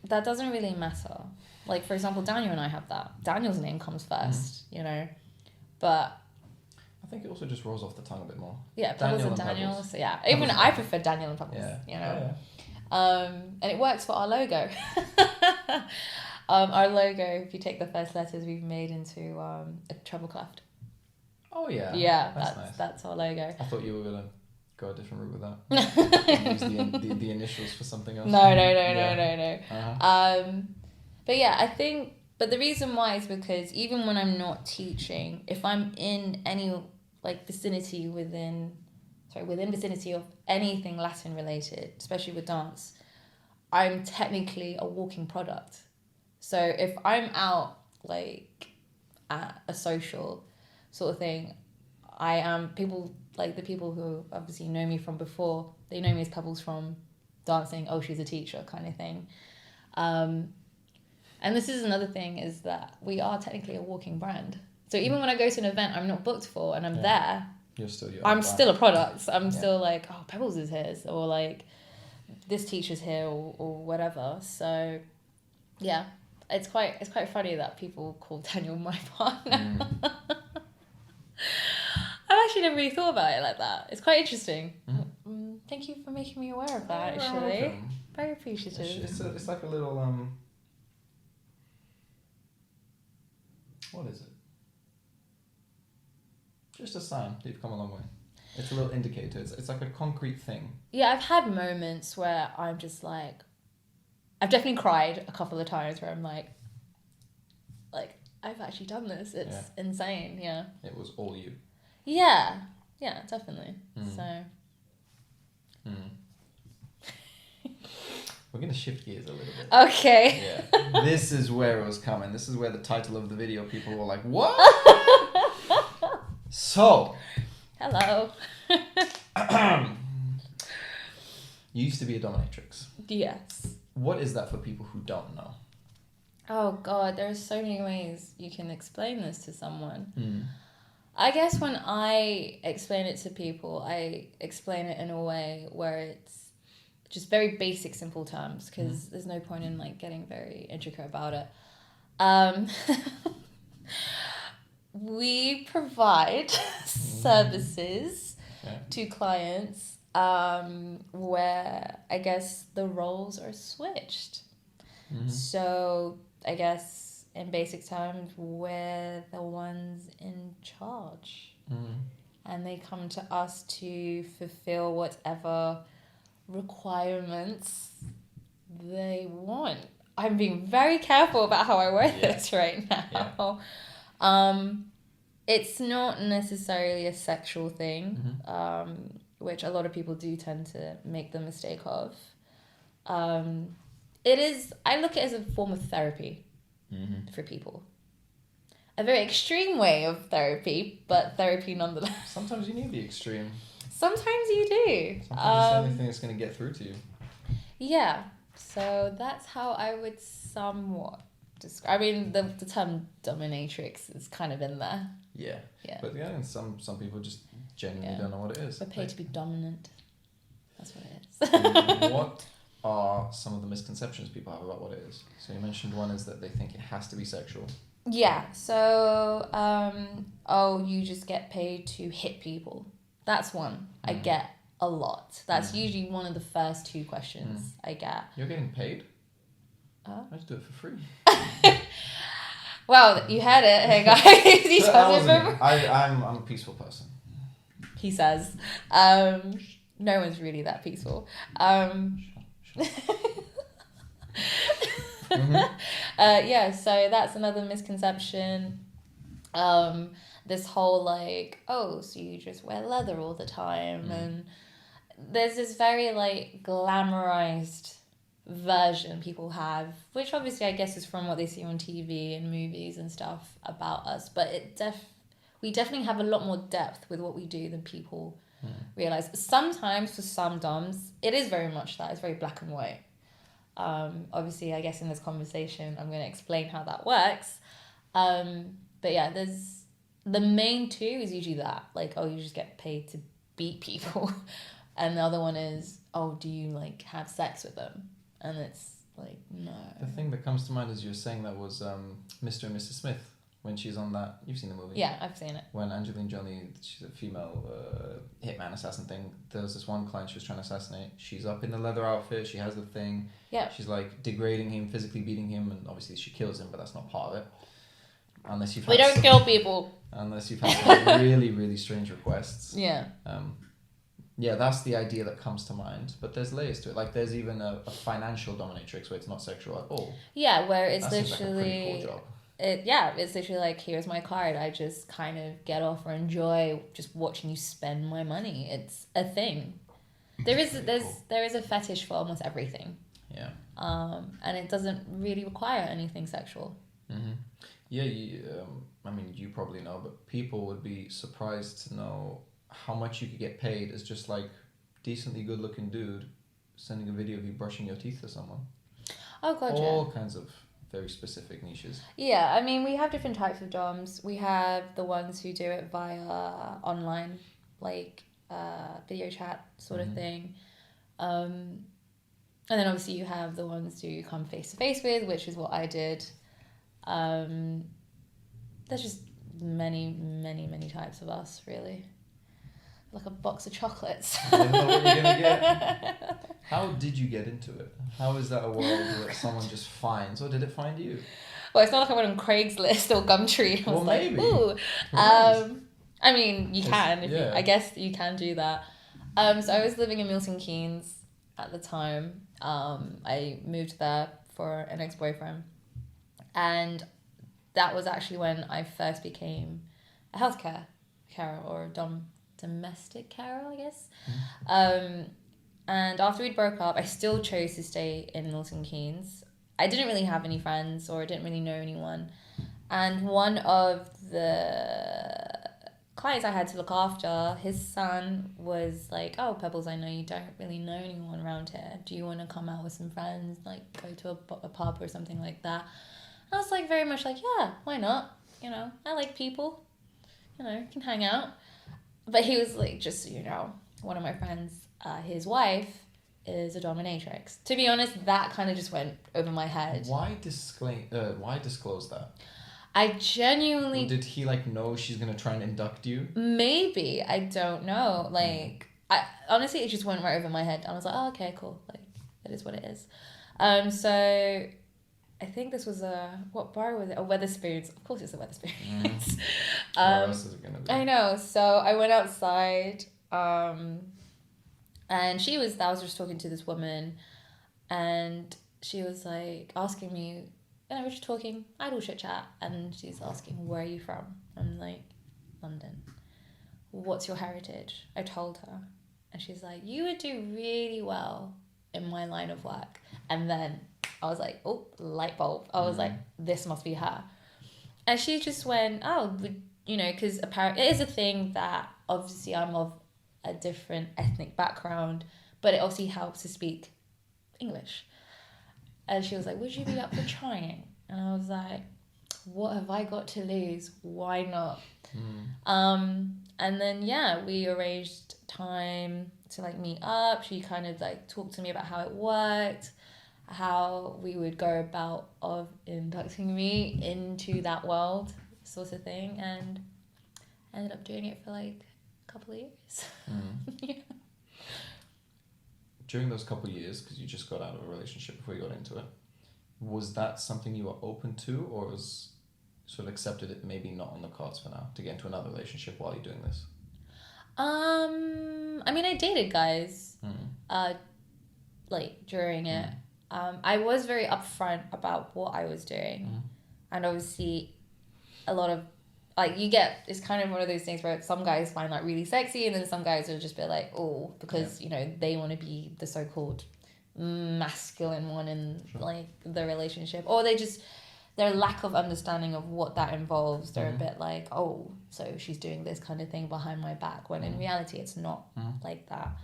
that doesn't really matter. Like, for example, Daniel and I have that. Daniel's name comes first, you know, but... I think it also just rolls off the tongue a bit more. Yeah, Pebbles and Daniel. Pebbles. So yeah, even I prefer Daniel and Pebbles, you know. And it works for our logo. Our logo, if you take the first letters, we've made into a treble clef. Oh yeah. Yeah, that's nice. That's our logo. I thought you were gonna go a different route with that. Use the initials for something else. No. Uh-huh. But yeah, I think. But the reason why is because even when I'm not teaching, if I'm in any like vicinity within vicinity of anything Latin related, especially with dance, I'm technically a walking product. So if I'm out like at a social sort of thing, I am people like the people who obviously know me from before, they know me as Pebbles from dancing, oh, she's a teacher kind of thing. And this is another thing, is that we are technically a walking brand. So even when I go to an event I'm not booked for and I'm there, I'm still a product. I'm still like, oh, Pebbles is here, or like this teacher's here, or whatever. So yeah, it's quite funny that people call Daniel my partner. I've actually never really thought about it like that. It's quite interesting. Thank you for making me aware of that. Actually, Oh, okay. very appreciative. It's like a little What is it? Just a sign that you've come a long way. It's a little indicator. It's like a concrete thing. Yeah, I've had moments where I'm just like, I've definitely cried a couple of times where I'm like, I've actually done this. It's insane. Yeah. It was all you. Yeah. Yeah, definitely. So. We're going to shift gears a little bit. Okay. Yeah. This is where it was coming. This is where the title of the video, people were like, what? So. Hello. You used to be a dominatrix. Yes. What is that for people who don't know? Oh God, there's so many ways you can explain this to someone. I guess when I explain it to people, I explain it in a way where it's just very basic, simple terms, because there's no point in like getting very intricate about it. We provide services to clients where I guess the roles are switched. So I guess in basic terms, we're the ones in charge. And they come to us to fulfill whatever requirements they want. I'm being very careful about how I word this right now. It's not necessarily a sexual thing, which a lot of people do tend to make the mistake of. It is, I look at it as a form of therapy for people. A very extreme way of therapy, but therapy nonetheless. Sometimes you need the extreme. Sometimes you do. Sometimes it's the only thing that's going to get through to you. Yeah. So that's how I would somewhat describe. I mean, the term dominatrix is kind of in there. Yeah. Yeah. But and some people just genuinely don't know what it is. We're paid to be dominant. That's what it is. What are some of the misconceptions people have about what it is? So you mentioned one is that they think it has to be sexual. Yeah. So, you just get paid to hit people. That's one I get a lot. That's usually one of the first two questions I get. You're getting paid? I just do it for free. Well, you heard it. Hey guys, you told me. I'm a peaceful person. He says. No one's really that peaceful. So that's another misconception. This whole like, oh, so you just wear leather all the time, and there's this very like glamorized version people have, which obviously I guess is from what they see on TV and movies and stuff about us, but we definitely have a lot more depth with what we do than people realize. Sometimes for some doms it is very much that, it's very black and white. Obviously I guess in this conversation I'm going to explain how that works, but yeah, there's the main two is usually that, like, oh, you just get paid to beat people, and the other one is, oh, do you like have sex with them? And it's like, no. The thing that comes to mind as you were saying that was Mr. and Mrs. Smith, when she's on that. You've seen the movie? Yeah, I've seen it. When Angelina Jolie, she's a female hitman assassin thing, there's this one client she was trying to assassinate. She's up in the leather outfit, she has the thing. Yeah. She's like degrading him, physically beating him, and obviously she kills him, but that's not part of it. Unless you've we don't kill people. Unless you've had some really, really strange requests. Yeah. Yeah, that's the idea that comes to mind. But there's layers to it. Like, there's even a financial dominatrix where it's not sexual at all. Yeah, where it's that literally... seems like a pretty cool job. It's literally like, here's my card. I just kind of get off or enjoy just watching you spend my money. It's a thing. There is a fetish for almost everything. Yeah. And it doesn't really require anything sexual. Mm-hmm. Yeah, I mean, you probably know, but people would be surprised to know how much you could get paid as just like decently good looking dude sending a video of you brushing your teeth to someone. Oh god, all kinds of very specific niches. Yeah, I mean, we have different types of doms. We have the ones who do it via online, like video chat sort of thing. And then obviously you have the ones who come face to face with, which is what I did. There's just many, many, many types of us, really. Like a box of chocolates. You never know what you're gonna get. How did you get into it? How is that a world that someone just finds, or did it find you? Well, it's not like I went on Craigslist or Gumtree. I was like, maybe. ooh. Nice. I mean, you can. Yeah. I guess you can do that. So I was living in Milton Keynes at the time. I moved there for an ex-boyfriend. And that was actually when I first became a healthcare carer or domestic carer, I guess. And after we'd broke up, I still chose to stay in Milton Keynes. I didn't really have any friends or didn't really know anyone. And one of the clients I had to look after, his son was like, oh, Pebbles, I know you don't really know anyone around here. Do you want to come out with some friends, like go to a pub or something like that? I was like very much like, yeah, why not? You know, I like people, you know, can hang out. But he was like, just so you know, one of my friends, his wife is a dominatrix. To be honest, that kind of just went over my head. Why disclose that? I genuinely... Did he like know she's going to try and induct you? Maybe. I don't know. Like, honestly, it just went right over my head. I was like, oh, okay, cool. Like, it is what it is. So... I think this was what bar was it? A Wetherspoons. Of course it's a Wetherspoons. Where else is it going to be? I know. So I went outside and I was just talking to this woman and she was like asking me, and I was just talking, idle chit chat, and she's asking, where are you from? I'm like, London. What's your heritage? I told her. And she's like, you would do really well in my line of work. And then I was like, oh, light bulb. I was like, this must be her. And she just went, oh, you know, because apparently it is a thing that obviously I'm of a different ethnic background, but it obviously helps to speak English. And she was like, would you be up for trying? And I was like, what have I got to lose? Why not? And then, yeah, we arranged time to like meet up. She kind of like talked to me about how it worked, how we would go about of inducting me into that world sort of thing, and ended up doing it for like a couple of years. Yeah. During those couple of years, because you just got out of a relationship before you got into it, was that something you were open to, or was sort of accepted it maybe not on the cards for now to get into another relationship while you're doing this? I mean, I dated guys like during it. I was very upfront about what I was doing, and obviously a lot of like it's kind of one of those things where some guys find that really sexy, and then some guys will just be like, oh, because you know they want to be the so-called masculine one in like the relationship, or their lack of understanding of what that involves. They're a bit like, oh, so she's doing this kind of thing behind my back, when in reality it's not like that.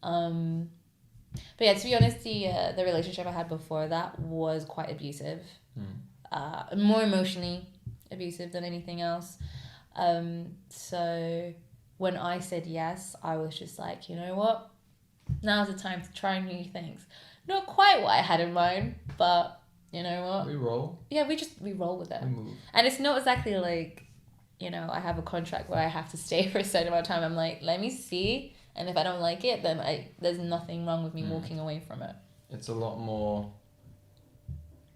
But yeah, to be honest, the relationship I had before that was quite abusive, more emotionally abusive than anything else. So when I said yes, I was just like, you know what? Now's the time to try new things. Not quite what I had in mind, but you know what? We roll. Yeah, we roll with it. We move. And it's not exactly like, you know, I have a contract where I have to stay for a certain amount of time. I'm like, let me see. And if I don't like it, then there's nothing wrong with me walking away from it. It's a lot more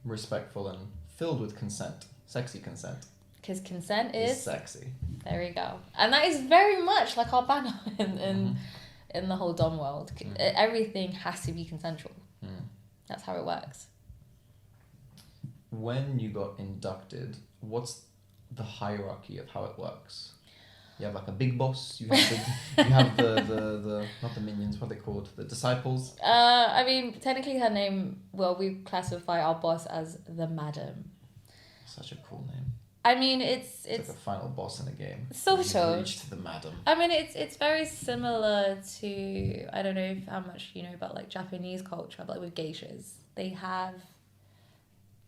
respectful and filled with consent. Sexy consent. Because consent is sexy. There we go. And that is very much like our banner in the whole dom world. Everything has to be consensual. That's how it works. When you got inducted, what's the hierarchy of how it works? You have like a big boss. You have the not the minions. What are they called? The disciples. I mean, technically, her name. Well, we classify our boss as the Madam. Such a cool name. I mean, it's like the final boss in a game. Sort of. Reached the Madam. I mean, it's very similar to, I don't know how much you know about like Japanese culture, but like with geishas, they have.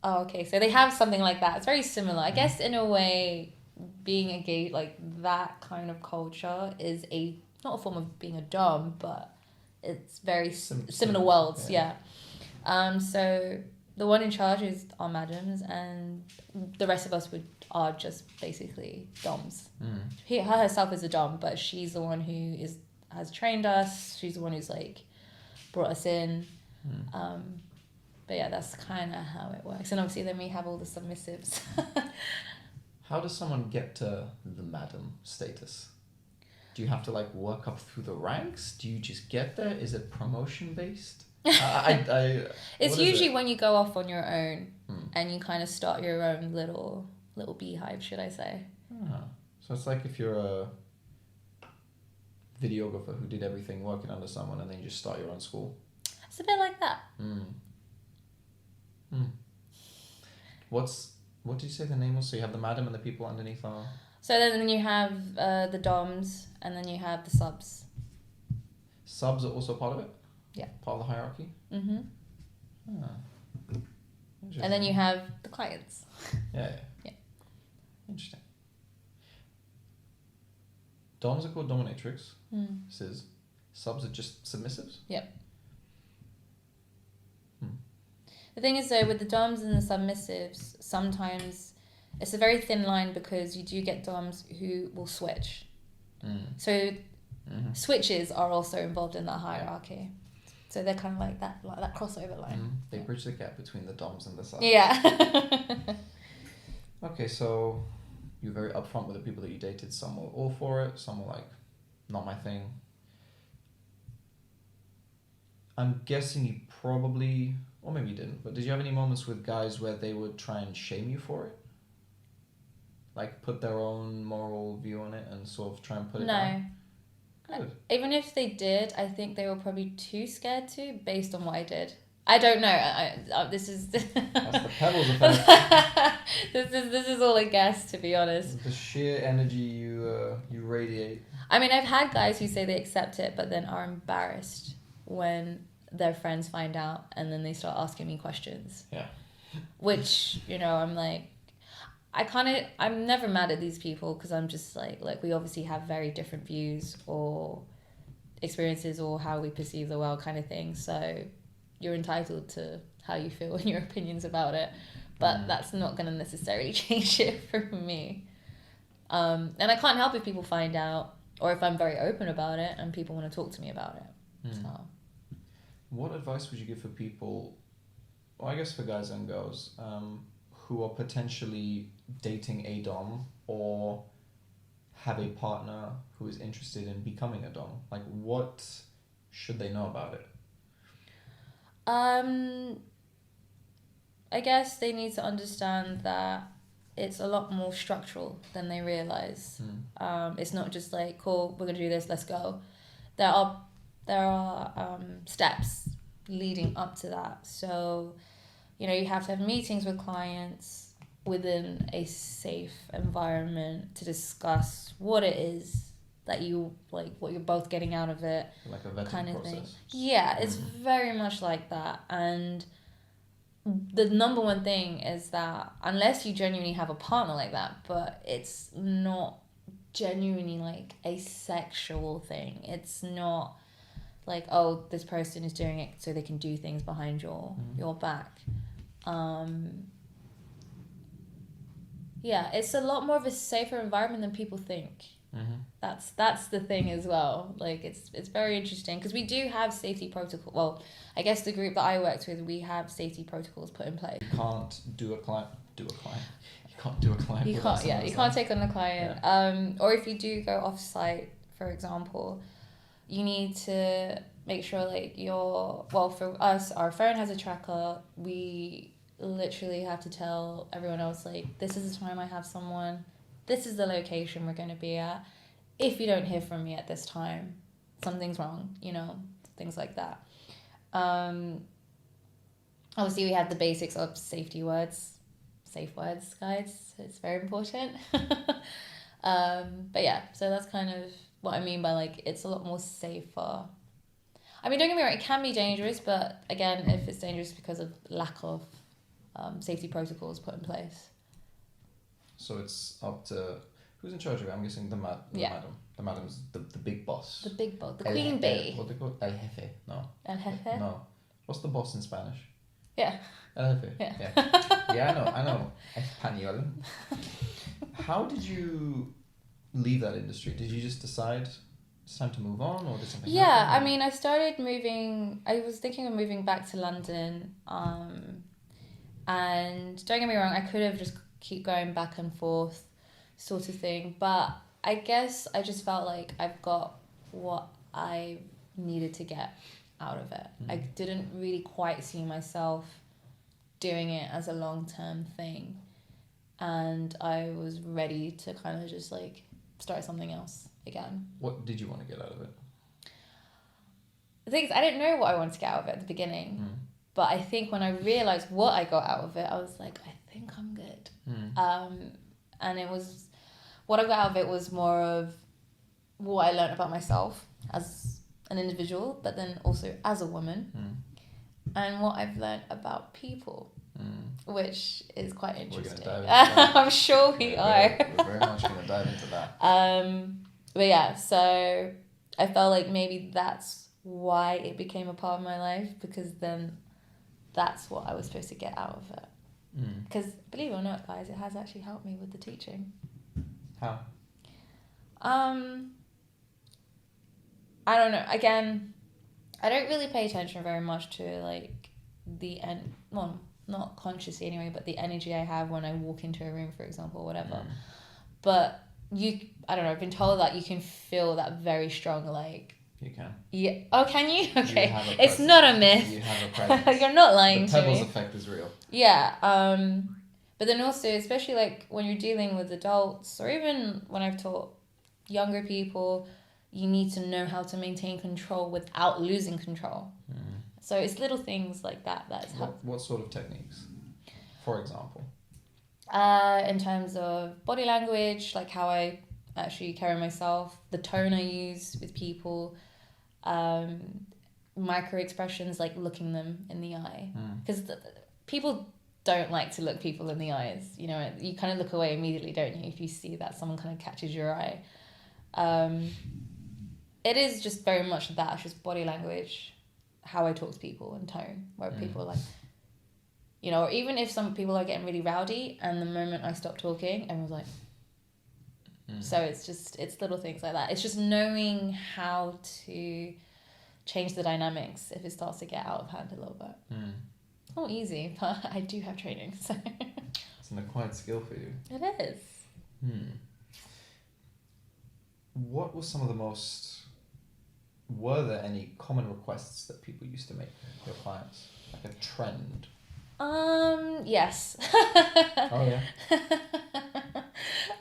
Oh, okay. So they have something like that. It's very similar, I guess. In a way, being a gay, like that kind of culture is not a form of being a dom, but it's very similar worlds. Yeah. So the one in charge is our madams, and the rest of us are just basically doms. Her herself is a dom, but she's the one who has trained us. She's the one who's like brought us in. But yeah, that's kind of how it works. And obviously then we have all the submissives. How does someone get to the madam status? Do you have to like work up through the ranks? Do you just get there? Is it promotion based? It's what is usually it? when you go off on your own Hmm. and you kind of start your own little beehive, should I say. Ah, so it's like if you're a videographer who did everything working under someone and then you just start your own school. It's a bit like that. What did you say the name was? So you have the madam and the people underneath are... So then you have the DOMs and then you have the subs. Subs are also part of it? Yeah. Part of the hierarchy? Mm-hmm. Ah. And then you have the clients. Yeah. Yeah. Interesting. Doms are called Dominatrix. Says subs are just submissives? Yep. The thing is though, with the DOMs and the submissives, sometimes it's a very thin line because you do get DOMs who will switch. So switches are also involved in that hierarchy. So they're kind of like that crossover line. They bridge the gap between the DOMs and the subs. Yeah. Okay, so you're very upfront with the people that you dated. Some were all for it, some were like, not my thing. I'm guessing you probably, or maybe you didn't, but did you have any moments with guys where they would try and shame you for it? Like put their own moral view on it and sort of try and put it down? No. Good. Even if they did, I think they were probably too scared to, based on what I did. I don't know. This is... That's the Pebbles effect. This is all a guess, to be honest. The sheer energy you radiate. I mean, I've had guys who say they accept it, but then are embarrassed when their friends find out and then they start asking me questions. Yeah. Which, I'm like... I'm never mad at these people because I'm just like we obviously have very different views or experiences or how we perceive the world kind of thing. So you're entitled to how you feel and your opinions about it. But that's not going to necessarily change it for me. And I can't help if people find out or if I'm very open about it and people want to talk to me about it. So. What advice would you give for people, well, I guess for guys and girls, who are potentially dating a dom or have a partner who is interested in becoming a dom? Like, what should they know about it? I guess they need to understand that it's a lot more structural than they realize. It's not just like, cool, we're gonna do this, let's go. There are steps leading up to that. So, you have to have meetings with clients within a safe environment to discuss what it is that you like, what you're both getting out of it, Like a vetting kind of process. thing. Yeah, it's very much like that. And the number one thing is that unless you genuinely have a partner like that, but it's not genuinely like a sexual thing. It's not like, oh, this person is doing it so they can do things behind your back. Yeah, it's a lot more of a safer environment than people think. That's the thing as well. Like it's very interesting because we do have safety protocol. Well, I guess the group that I worked with, we have safety protocols put in place. You can't do a client. You can't do a client. You can't. Yeah, you can't take on a client. Yeah. Or if you do go off site, for example, you need to make sure like for us, our phone has a tracker. We literally have to tell everyone else like, this is the time I have someone, this is the location we're going to be at. If you don't hear from me at this time, something's wrong, things like that. Obviously we have the basics of safe words, guys. It's very important. But yeah, so that's kind of what I mean by like, it's a lot more safer. I mean, don't get me wrong, it can be dangerous, but again, if it's dangerous because of lack of safety protocols put in place. So it's up to who's in charge of it? I'm guessing the madam. The madam's the big boss. The big boss, the queen bee. What they call El jefe? No. El jefe. No. What's the boss in Spanish? Yeah. El jefe. Yeah. Yeah, I know. Español. How did you leave that industry? Did you just decide it's time to move on, or did something Yeah, happen? I mean, I was thinking of moving back to London, and don't get me wrong, I could have just keep going back and forth sort of thing, but I guess I just felt like I've got what I needed to get out of it. I didn't really quite see myself doing it as a long-term thing, and I was ready to kind of just like start something else again. What did you want to get out of it? The thing is, I didn't know what I wanted to get out of it at the beginning, but I think when I realised what I got out of it, I was like, I think I'm good. And it was, what I got out of it was more of what I learned about myself as an individual, but then also as a woman, and what I've learned about people, which is quite interesting. We're gonna dive into that. I'm sure we are. We're very much going to dive into that. But yeah, so I felt like maybe that's why it became a part of my life, because then that's what I was supposed to get out of it. Because believe it or not, guys, it has actually helped me with the teaching. How? I don't know. Again, I don't really pay attention very much to like the end. Well, not consciously anyway, but the energy I have when I walk into a room, for example, or whatever. But I don't know. I've been told that you can feel that very strong, like. You can. Yeah. Oh, can you? Okay. You It's not a myth. You have a presence. You're not lying the to me. Pebbles effect is real. Yeah. But then also, especially like when you're dealing with adults, or even when I've taught younger people, you need to know how to maintain control without losing control. So it's little things like that that's helped. What sort of techniques, for example? In terms of body language, like how I actually carry myself, the tone I use with people, micro expressions like looking them in the eye, because people don't like to look people in the eyes. You know, you kind of look away immediately, don't you, if you see that someone kind of catches your eye. It is just very much that. It's just body language, how I talk to people, and tone, where people are like, you know, or even if some people are getting really rowdy, and the moment I stop talking, everyone's like. So it's little things like that. It's just knowing how to change the dynamics if it starts to get out of hand a little bit. It's not easy, but I do have training, so. It's an acquired skill for you. It is. What was some of the most... Were there any common requests that people used to make for your clients? Like a trend? Yes. Oh, yeah?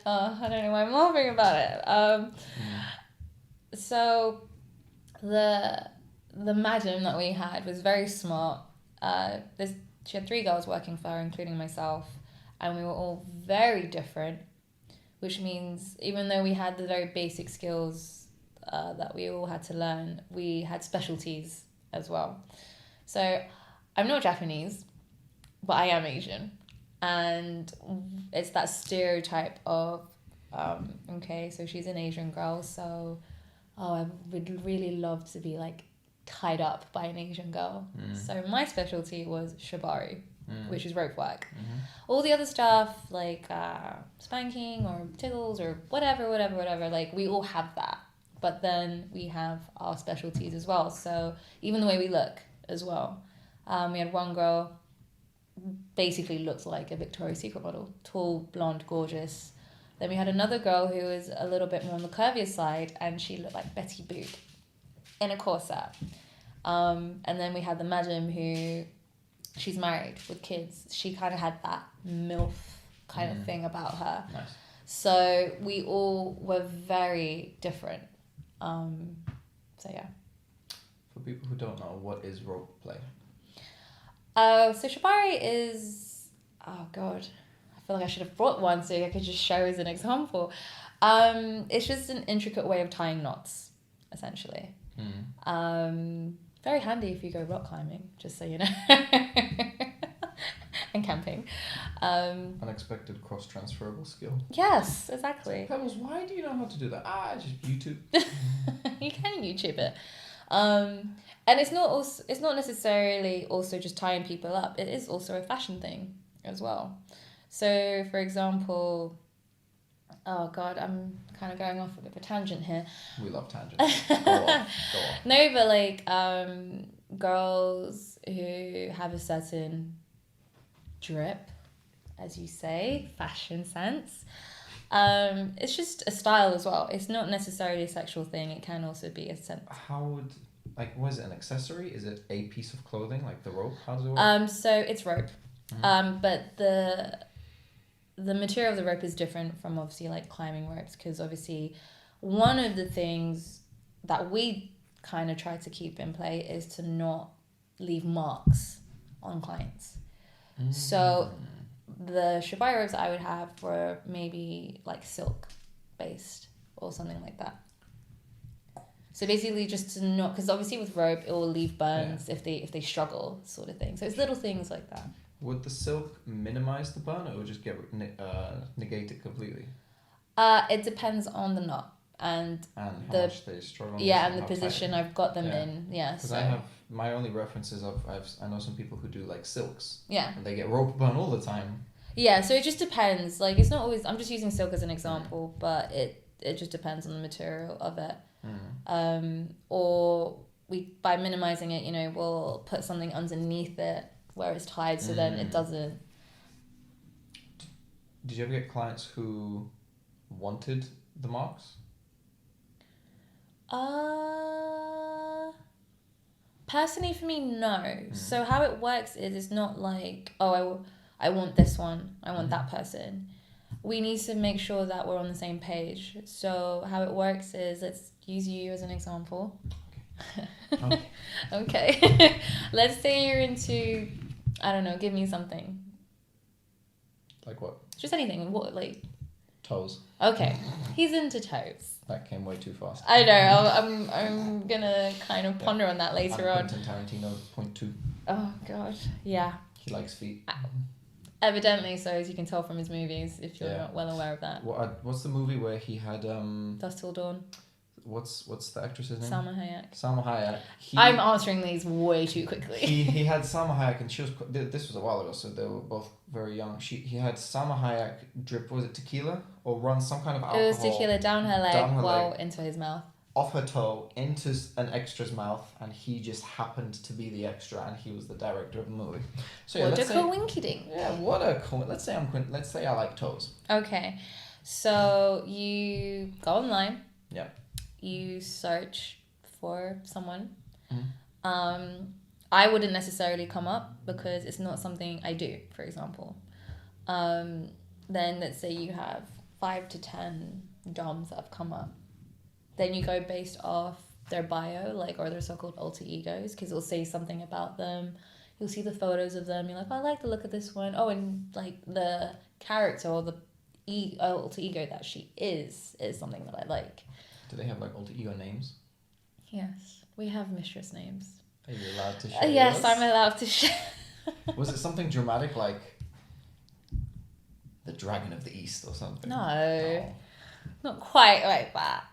I don't know why I'm laughing about it. So the madam that we had was very smart. She had 3 girls working for her, including myself, and we were all very different, which means even though we had the very basic skills that we all had to learn, we had specialties as well. So I'm not Japanese, but I am Asian. And it's that stereotype of, okay, so she's an Asian girl, so, I would really love to be, like, tied up by an Asian girl. So my specialty was shibari, which is rope work. All the other stuff, like spanking or tickles or whatever, like, we all have that. But then we have our specialties as well. So even the way we look as well. We had one girl... basically looked like a Victoria's Secret model, tall, blonde, gorgeous. Then we had another girl who was a little bit more on the curvier side, and she looked like Betty Boop in a corset. And then we had the madam who, she's married with kids. She kind of had that MILF kind of thing about her. Nice. So we all were very different. So yeah. For people who don't know, what is rope play? So shibari is, oh god, I feel like I should have brought one so I could just show as an example. It's just an intricate way of tying knots, essentially. Very handy if you go rock climbing, just so you know. And camping. Unexpected cross-transferable skill. Yes, exactly. Pebbles, why do you know how to do that? Just YouTube. You can YouTube it. And it's not necessarily also just tying people up. It is also a fashion thing as well. So, for example, Oh God, I'm kind of going off a bit of a tangent here. We love tangents. Go off. No, but like girls who have a certain drip, as you say, fashion sense. It's just a style as well. It's not necessarily a sexual thing. It can also be a sense. How would, like, was it an accessory? Is it a piece of clothing, like the rope? How does it work? So it's rope. Mm-hmm. But the material of the rope is different from obviously like climbing ropes, because obviously one of the things that we kind of try to keep in play is to not leave marks on clients. Mm. So the shibari ropes I would have were maybe like silk based or something like that. So basically just to not, because obviously with rope it will leave burns if they struggle, sort of thing. So it's little things like that. Would the silk minimize the burn, or would just get negate it completely? It depends on the knot and how much they struggle. And the position I've got them in. Yeah. Because so. I have my only references of I know some people who do like silks. Yeah. And they get rope burn all the time. Yeah, so it just depends. Like it's not always. I'm just using silk as an example, but it just depends on the material of it. Or we by minimizing it, we'll put something underneath it where it's tied, so then it doesn't. Did you ever get clients who wanted the marks? Personally for me, no. So how it works is it's not like, I want this one, I want that person. We need to make sure that we're on the same page. So how it works is, let's use you as an example. Okay. Okay. Let's say you're into, I don't know, give me something. Like what? Just anything. What, like? Toes. Okay. He's into toes. That came way too fast. I know. I'm gonna kind of ponder on that later on. Quentin Tarantino, .2. Oh God. Yeah. He likes feet. Evidently, so as you can tell from his movies, if you're not well aware of that. What's the movie where he had Dusk Till Dawn. What's the actress's name? Salma Hayek. Salma Hayek. I'm answering these way too quickly. he had Salma Hayek, and she was. This was a while ago, so they were both very young. He had Salma Hayek drip. Was it tequila or run some kind of alcohol? It was tequila down her leg, into his mouth. Off her toe into an extra's mouth, and he just happened to be the extra, and he was the director of the movie. So what a coincidence! Yeah, what a coincidence. Let's say I like toes. Okay, so you go online. Yeah. You search for someone. I wouldn't necessarily come up because it's not something I do, for example. Then let's say you have 5 to 10 DOMs that have come up. Then you go based off their bio, or their so-called alter egos, because it'll say something about them. You'll see the photos of them. You're like, I like the look of this one. Oh, and like the character or the alter ego that she is something that I like. Do they have like alter ego names? Yes, we have mistress names. Are you allowed to share? Yes, I'm allowed to share. Was it something dramatic like the Dragon of the East or something? No. Not quite like that.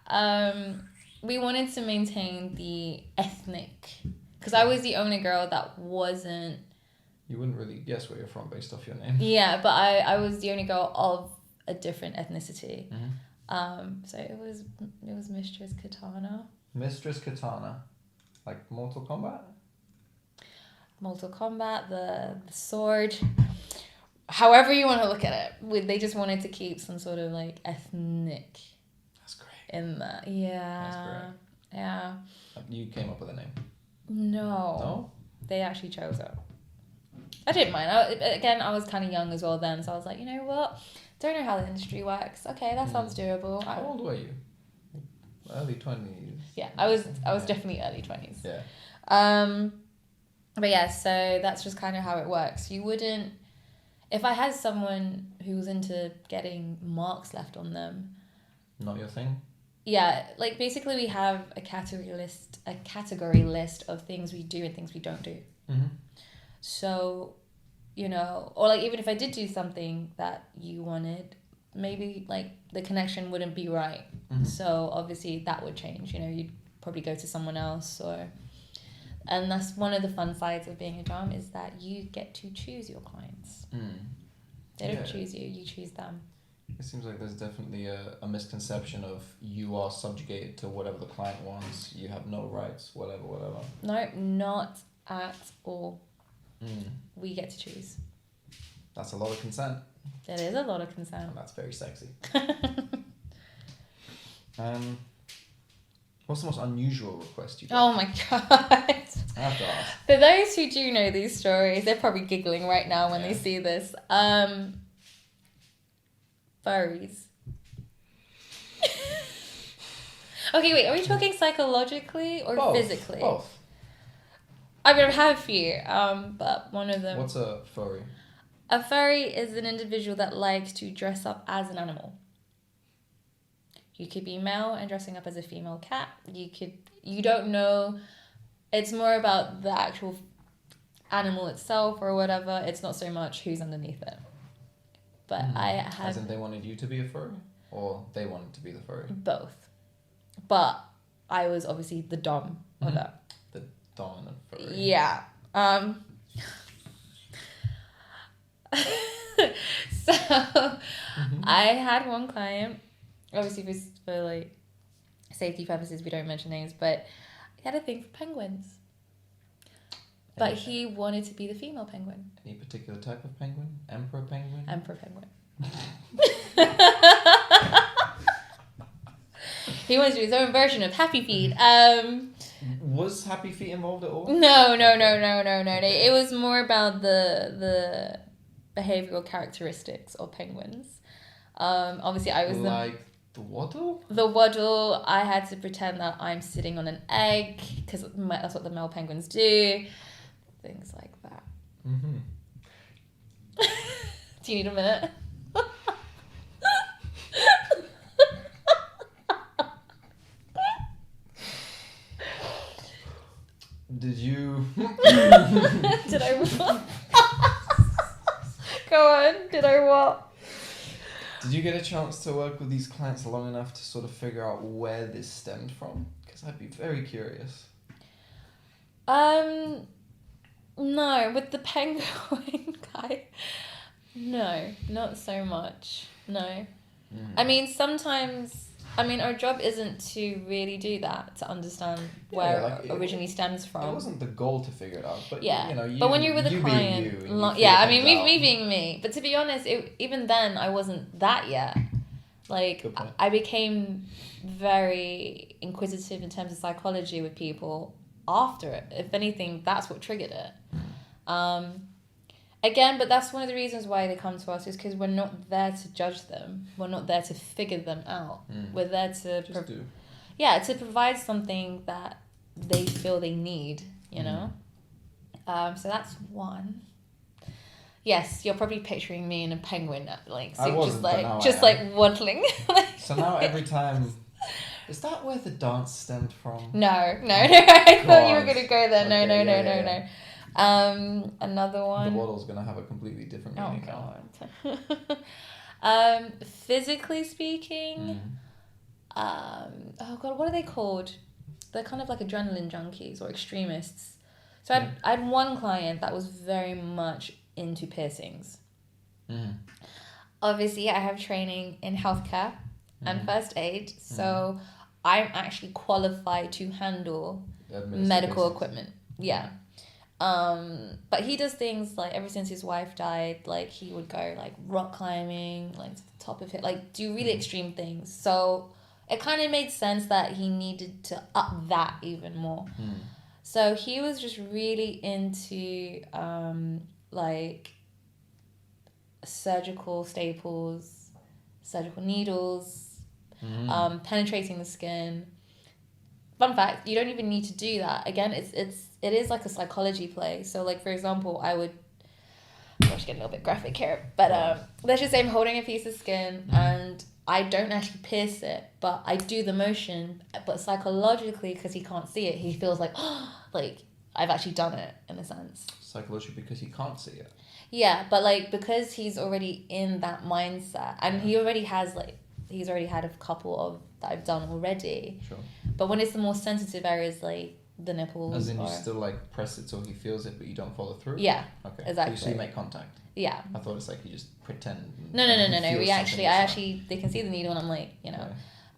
We wanted to maintain the ethnic, because I was the only girl that wasn't. You wouldn't really guess where you're from based off your name. Yeah, but I was the only girl of a different ethnicity. So it was Mistress Katana. Mistress Katana, like Mortal Kombat. Mortal Kombat, the sword. However you want to look at it, they just wanted to keep some sort of like ethnic. That's great. In that, yeah. That's great. Yeah. You came up with a name. No. They actually chose it. I didn't mind. I was kind of young as well then, so I was like, you know what? Don't know how the industry works. Okay, that sounds doable. How old were you? Early 20s. Yeah, I was definitely early 20s. Yeah. But yeah, so that's just kind of how it works. You wouldn't. If I had someone who was into getting marks left on them. Not your thing? Yeah, like basically we have a category list of things we do and things we don't do. So, or like even if I did do something that you wanted, maybe like the connection wouldn't be right. So obviously that would change. You'd probably go to someone else and that's one of the fun sides of being a dom, is that you get to choose your clients. They don't choose you, you choose them. It seems like there's definitely a misconception of you are subjugated to whatever the client wants. You have no rights, whatever. No, not at all. Mm. We get to choose. That's a lot of consent. It is a lot of consent. And that's very sexy. What's the most unusual request you got? Oh my god. I have to ask. For those who do know these stories, they're probably giggling right now when they see this. Furries. Okay, wait, are we talking psychologically or Both. physically? Both. I mean, I have a few, but one of them... What's a furry? A furry is an individual that likes to dress up as an animal. You could be male and dressing up as a female cat. You don't know. It's more about the actual animal itself or whatever. It's not so much who's underneath it. But I have... As in they wanted you to be a furry? Or they wanted to be the furry? Both. But I was obviously the dom of that. The dominant furry. Yeah. So I had one client, obviously for like safety purposes we don't mention names, but he had a thing for penguins. But he wanted to be the female penguin. Any particular type of penguin? Emperor penguin? Emperor penguin. He wanted to do his own version of Happy Feet. Was Happy Feet involved at all? No. It was more about the behavioral characteristics of penguins. Obviously, I was like the waddle? The waddle. I had to pretend that I'm sitting on an egg because that's what the male penguins do. Things like that. Mm-hmm. Do you need a minute? Did you... Did I what? Go on. Did I what? Did you get a chance to work with these clients long enough to sort of figure out where this stemmed from? Because I'd be very curious. No, with the penguin guy, no, not so much. No. I mean, sometimes... our job isn't to really do that, to understand where it originally stems from. It wasn't the goal to figure it out, but but when you're with a client, me being me. But to be honest, even then I wasn't that yet. Like I became very inquisitive in terms of psychology with people after it. If anything, that's what triggered it. Again, but that's one of the reasons why they come to us is because we're not there to judge them. We're not there to figure them out. We're there to to provide something that they feel they need, you know? So that's one. Yes, you're probably picturing me in a penguin, like so just like waddling. So now every time, is that where the dance stemmed from? No. I thought you were gonna go there. No. Another one. The waddle's gonna have a completely different meaning. Oh god. Physically speaking, what are they called? They're kind of like adrenaline junkies or extremists. So I had one client that was very much into piercings. Obviously, I have training in healthcare and first aid, so I'm actually qualified to handle medical equipment. Yeah. But he does things like ever since his wife died, like he would go like rock climbing, like to the top of it, like do really extreme things. So it kind of made sense that he needed to up that even more. So he was just really into like surgical staples, surgical needles, penetrating the skin. Fun fact, you don't even need to do that. Again, it is like a psychology play. So like, for example, I'm just getting a little bit graphic here, but let's just say I'm holding a piece of skin and I don't actually pierce it, but I do the motion, but psychologically, because he can't see it, he feels like, oh, like I've actually done it in a sense. Psychologically, because he can't see it. Yeah, but like because he's already in that mindset, and he's already had a couple of that I've done already. Sure. But when it's the more sensitive areas, like the nipples. As in you still like press it so he feels it, but you don't follow through? Yeah. Okay. Exactly. So you make contact? Yeah. I thought it's like you just pretend. No. They can see the needle and I'm like, you know.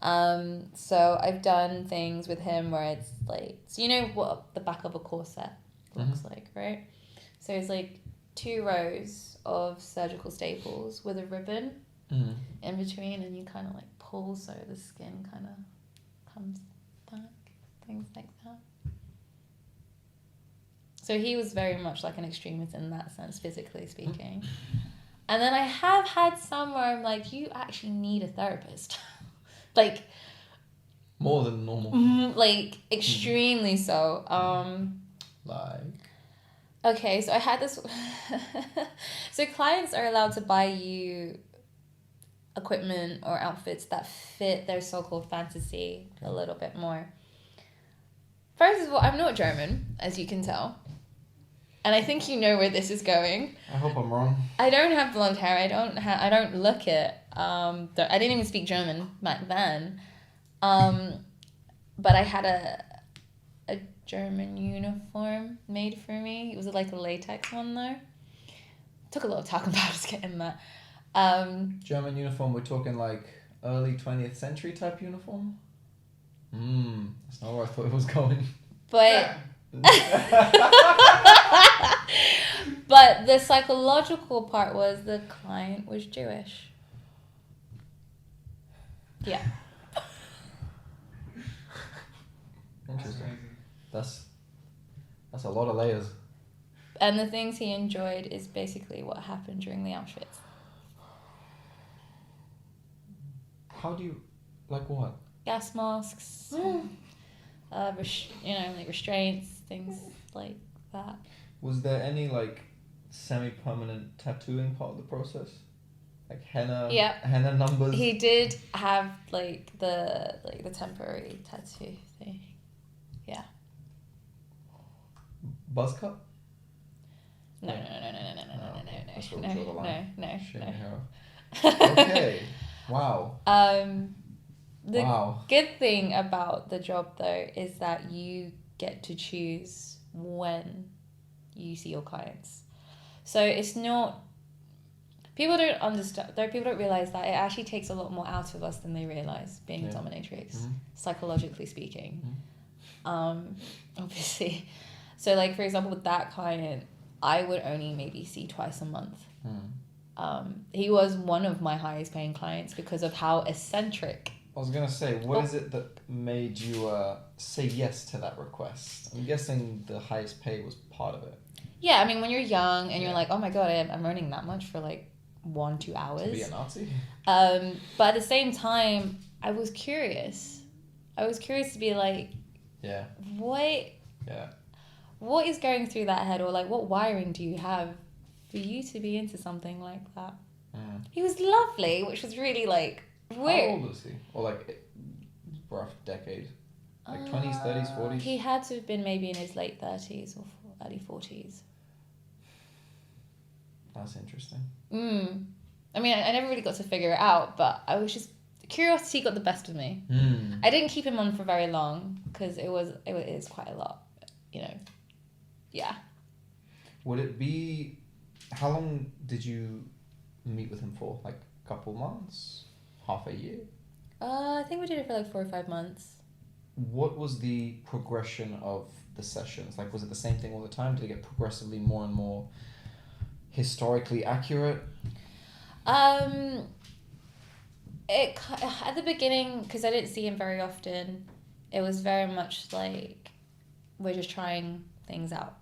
Yeah. So I've done things with him where it's like, so you know what the back of a corset looks like, right? So it's like 2 rows of surgical staples with a ribbon in between, and you kind of like pull so the skin kind of comes back, things like that. So he was very much like an extremist in that sense, physically speaking. And then I have had some where I'm like, you actually need a therapist. Like more than normal. Like extremely so. Like. Okay, so I had this. So clients are allowed to buy you equipment or outfits that fit their so-called fantasy a little bit more. First of all, I'm not German, as you can tell. And I think you know where this is going. I hope I'm wrong. I don't have blonde hair. I don't look it. I didn't even speak German back then. But I had a German uniform made for me. It was like a latex one though. Took a lot of talking about us getting that. German uniform, we're talking like early 20th century type uniform? That's not where I thought it was going. But but the psychological part was the client was Jewish. Yeah. Interesting. That's a lot of layers. And the things he enjoyed is basically what happened during the Auschwitz. How do you, like what? Gas masks, like restraints, things like that. Was there any like semi-permanent tattooing part of the process? Like henna? Yeah. Henna numbers? He did have like the temporary tattoo thing. Yeah. Buzz cut? No. That's what we draw the line. No. Okay. Wow. The good thing about the job though is that you get to choose when you see your clients. So it's not, people don't understand, people don't realize that it actually takes a lot more out of us than they realize being a dominatrix, psychologically speaking. Obviously. So like for example with that client, I would only maybe see twice a month. He was one of my highest paying clients because of how eccentric. I was going to say, what is it that made you say yes to that request? I'm guessing the highest pay was part of it. Yeah, I mean, when you're young and you're like, oh my God, I'm earning that much for like 1-2 hours. To be a Nazi? But at the same time, I was curious. To be like, what is going through that head? Or like, what wiring do you have for you to be into something like that? He was lovely, which was really like weird. How old was he? Or like rough decade? Like 20s, 30s, 40s? He had to have been maybe in his late 30s or early 40s. That's interesting. I mean, I never really got to figure it out, but I was just, curiosity got the best of me. I didn't keep him on for very long because it is quite a lot, you know. Yeah. Would it be, how long did you meet with him for? Like a couple months? Half a year? I think we did it for like 4 or 5 months. What was the progression of the sessions? Like, was it the same thing all the time? Did it get progressively more and more historically accurate? At the beginning, because I didn't see him very often, it was very much like we're just trying things out.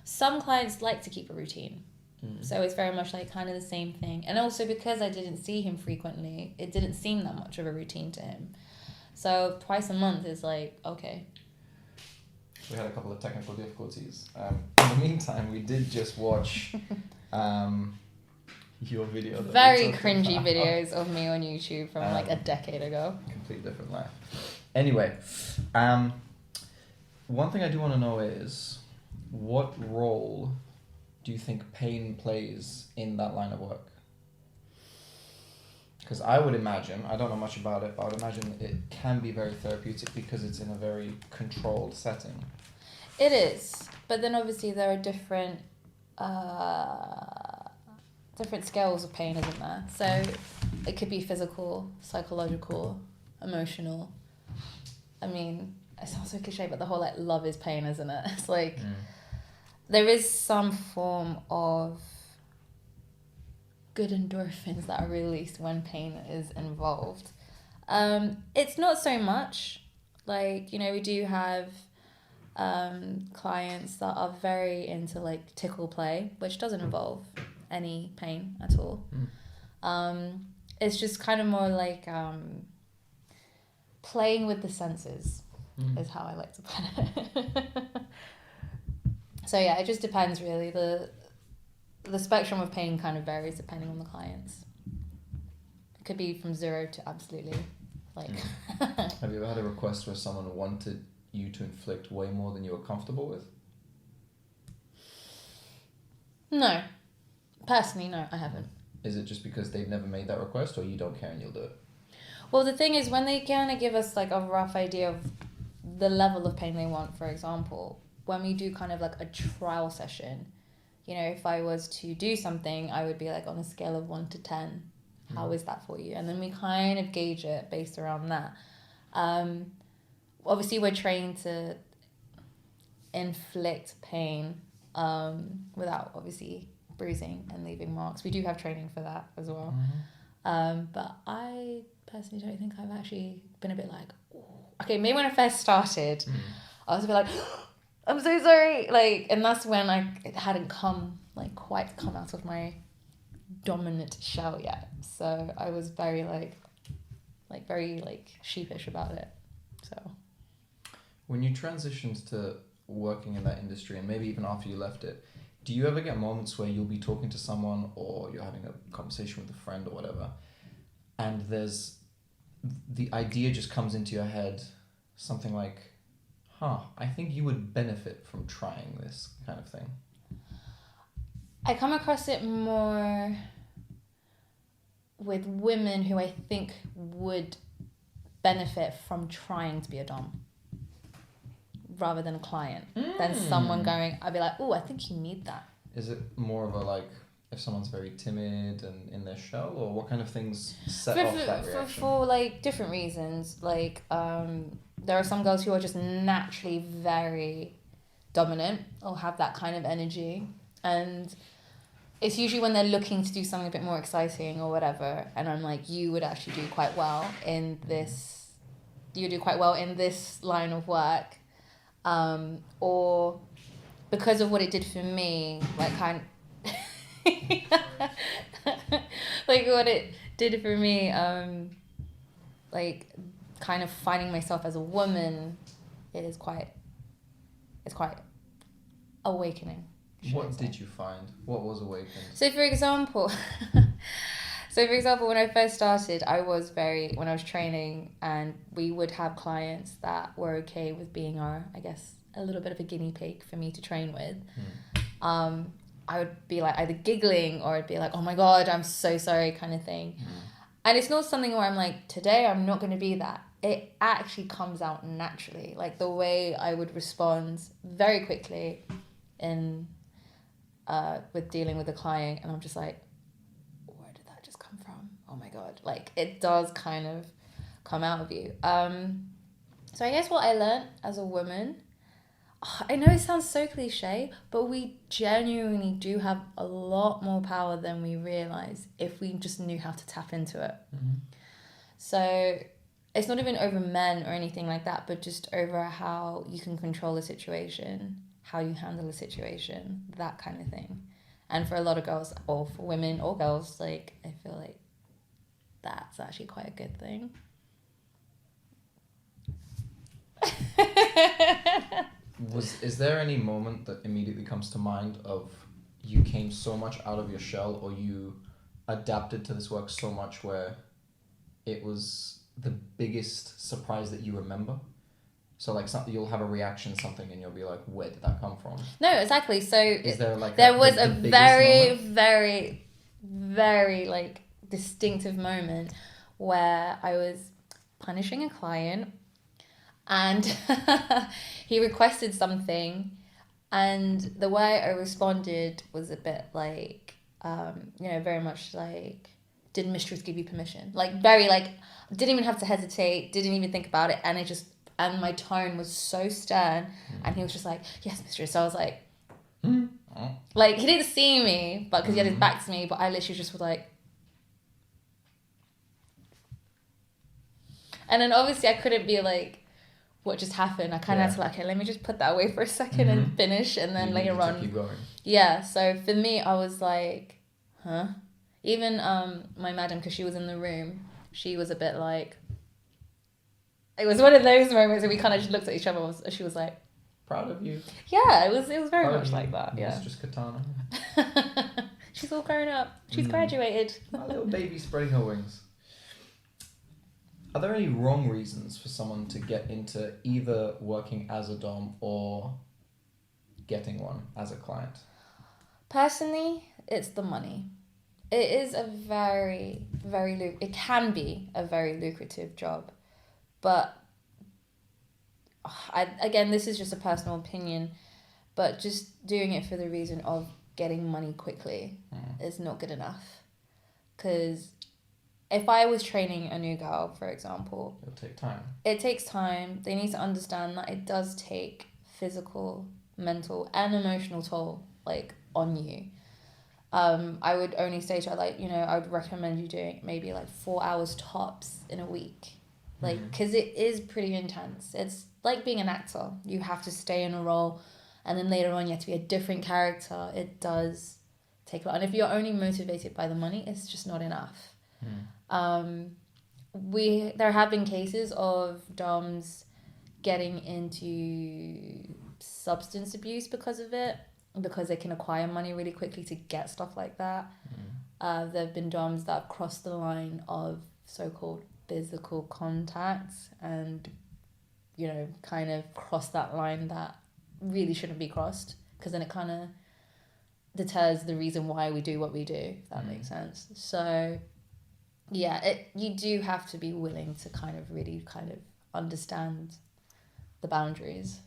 Some clients like to keep a routine. So it's very much like kind of the same thing. And also because I didn't see him frequently, it didn't seem that much of a routine to him. So twice a month is like, okay. We had a couple of technical difficulties. In the meantime, we did just watch your video. Very cringy videos of me on YouTube from like a decade ago. Complete different life. Anyway, one thing I do want to know is, what role do you think pain plays in that line of work? Because I would imagine, I don't know much about it, but I would imagine it can be very therapeutic because it's in a very controlled setting. It is, but then obviously there are different scales of pain, isn't there? So it could be physical, psychological, emotional. I mean, it sounds so cliche, but the whole like love is pain, isn't it? It's like there is some form of good endorphins that are released when pain is involved. It's not so much like, we do have clients that are very into like tickle play, which doesn't involve any pain at all. It's just kind of more like playing with the senses is how I like to put it. So yeah, it just depends really. The spectrum of pain kind of varies depending on the clients. It could be from 0 to absolutely like Have you ever had a request where someone wanted you to inflict way more than you were comfortable with? No. Personally, no, I haven't. Is it just because they've never made that request, or you don't care and you'll do it? Well, the thing is, when they kind of give us like a rough idea of the level of pain they want, for example, when we do kind of like a trial session, if I was to do something, I would be like on a scale of 1 to 10, how is that for you? And then we kind of gauge it based around that. Obviously, we're trained to inflict pain without obviously bruising and leaving marks. We do have training for that as well. But I personally don't think I've actually been a bit like, ooh. Okay, maybe when I first started, I was a bit like, I'm so sorry. Like, and that's when it hadn't quite come out of my dominant shell yet. So I was very very sheepish about it. So when you transitioned to working in that industry, and maybe even after you left it, do you ever get moments where you'll be talking to someone or you're having a conversation with a friend or whatever, and the idea just comes into your head, something like, I think you would benefit from trying this kind of thing? I come across it more with women who I think would benefit from trying to be a dom rather than a client. Than someone going, I'd be like, oh, I think you need that. Is it more of a like, if someone's very timid and in their shell, or what kind of things set off that reaction? For like different reasons. Like there are some girls who are just naturally very dominant or have that kind of energy, and it's usually when they're looking to do something a bit more exciting or whatever, and I'm like, you would actually do quite well in this. You do quite well in this line of work, or because of what it did for me, like like what it did for me, like kind of finding myself as a woman is quite awakening. What did you find? What was awakened? So for example, when I first started, when I was training, and we would have clients that were okay with being a little bit of a guinea pig for me to train with. I would be like either giggling or I'd be like, oh my God, I'm so sorry kind of thing. And it's not something where I'm like, today I'm not going to be that. It actually comes out naturally. Like the way I would respond very quickly with dealing with a client, and I'm just like, where did that just come from? Oh my God. Like it does kind of come out of you. So I guess what I learned as a woman, I know it sounds so cliche, but we genuinely do have a lot more power than we realize if we just knew how to tap into it. So it's not even over men or anything like that, but just over how you can control a situation, how you handle a situation, that kind of thing. And for a lot of girls, or for women or girls, like I feel like that's actually quite a good thing. Is there any moment that immediately comes to mind of you came so much out of your shell, or you adapted to this work so much where it was the biggest surprise that you remember? So like something, you'll have a reaction, something, and you'll be like, where did that come from? No, exactly. So is there like there was a very, moment? very, very like distinctive moment where I was punishing a client. And he requested something, and the way I responded was a bit like, very much like, did mistress give you permission? Like, very like, didn't even have to hesitate, didn't even think about it, and my tone was so stern, and he was just like, yes, mistress. So I was like, like, he didn't see me, but because he had his back to me, but I literally just was like, and then obviously I couldn't be like, what just happened? I kind of had to like, okay, let me just put that away for a second and finish, and then later on, keep going. yeah. So for me, I was like, huh? Even my madam, because she was in the room, she was a bit like, it was one of those moments where we kind of just looked at each other. She was like, proud of you. Yeah, it was very Proud much like that. Yeah. Mistress Katana. She's all grown up. She's graduated. My little baby spreading her wings. Are there any wrong reasons for someone to get into either working as a dom or getting one as a client? Personally, it's the money. It is a very, it can be a very lucrative job, but again, this is just a personal opinion, but just doing it for the reason of getting money quickly is not good enough. Because if I was training a new girl, for example, It'll take time. It takes time. They need to understand that it does take physical, mental, and emotional toll, like, on you. I would only say to her, like, I would recommend you doing maybe like 4 hours tops in a week. Like, because it is pretty intense. It's like being an actor. You have to stay in a role, and then later on you have to be a different character. It does take a lot. And if you're only motivated by the money, it's just not enough. There have been cases of doms getting into substance abuse because of it, because they can acquire money really quickly to get stuff like that. There have been doms that have crossed the line of so-called physical contact and, kind of crossed that line that really shouldn't be crossed, because then it kind of deters the reason why we do what we do, if that makes sense. So yeah, you do have to be willing to kind of really kind of understand the boundaries.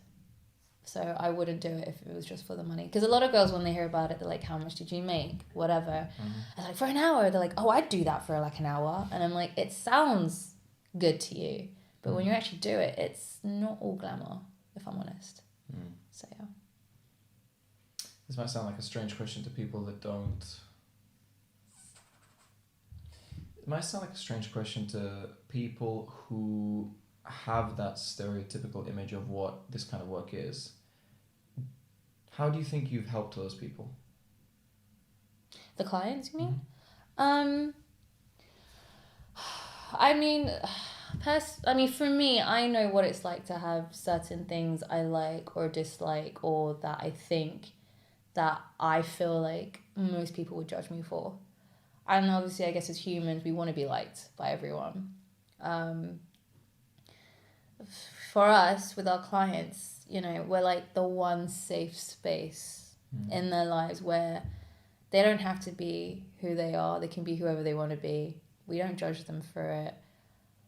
So I wouldn't do it if it was just for the money. Because a lot of girls, when they hear about it, they're like, how much did you make? Whatever. And like, for an hour. They're like, oh, I'd do that for like an hour. And I'm like, it sounds good to you. But when you actually do it, it's not all glamour, if I'm honest. So yeah. This might sound like a strange question to people that don't... It might sound like a strange question to people who have that stereotypical image of what this kind of work is. How do you think you've helped those people? The clients, you mean? I mean, for me, I know what it's like to have certain things I like or dislike, or that I think that I feel like most people would judge me for. And obviously, I guess as humans, we want to be liked by everyone. For us, with our clients, we're like the one safe space in their lives where they don't have to be who they are. They can be whoever they want to be. We don't judge them for it.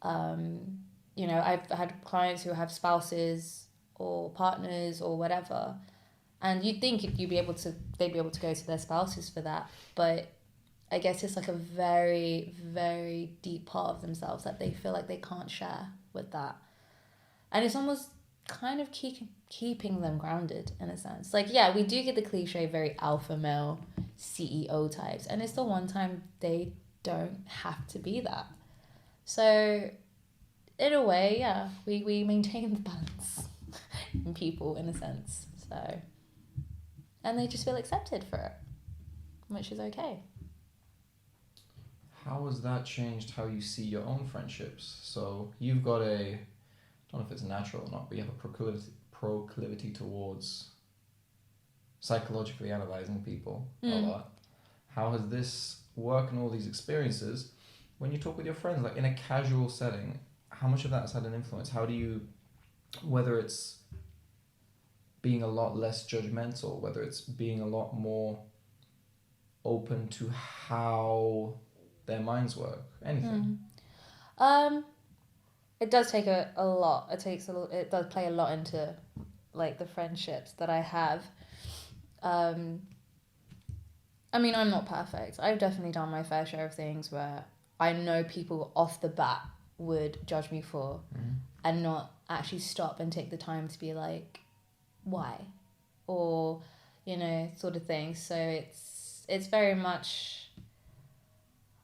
I've had clients who have spouses or partners or whatever, and you'd think they'd be able to go to their spouses for that, but I guess it's like a very, very deep part of themselves that they feel like they can't share with that. And it's almost kind of keeping them grounded in a sense. Like, yeah, we do get the cliche very alpha male CEO types, and it's the one time they don't have to be that. So in a way, yeah, we maintain the balance in people in a sense. So, and they just feel accepted for it, which is okay. How has that changed how you see your own friendships? So you've got I don't know if it's natural or not, but you have a proclivity towards psychologically analysing people a lot. How has this work and all these experiences, when you talk with your friends, like in a casual setting, how much of that has had an influence? How do you, whether it's being a lot less judgmental, whether it's being a lot more open to how their minds work, anything? it does take a lot. It does play a lot into like the friendships that I have. I mean, I'm not perfect. I've definitely done my fair share of things where I know people off the bat would judge me for and not actually stop and take the time to be like, why? Or, you know, sort of thing. So it's very much...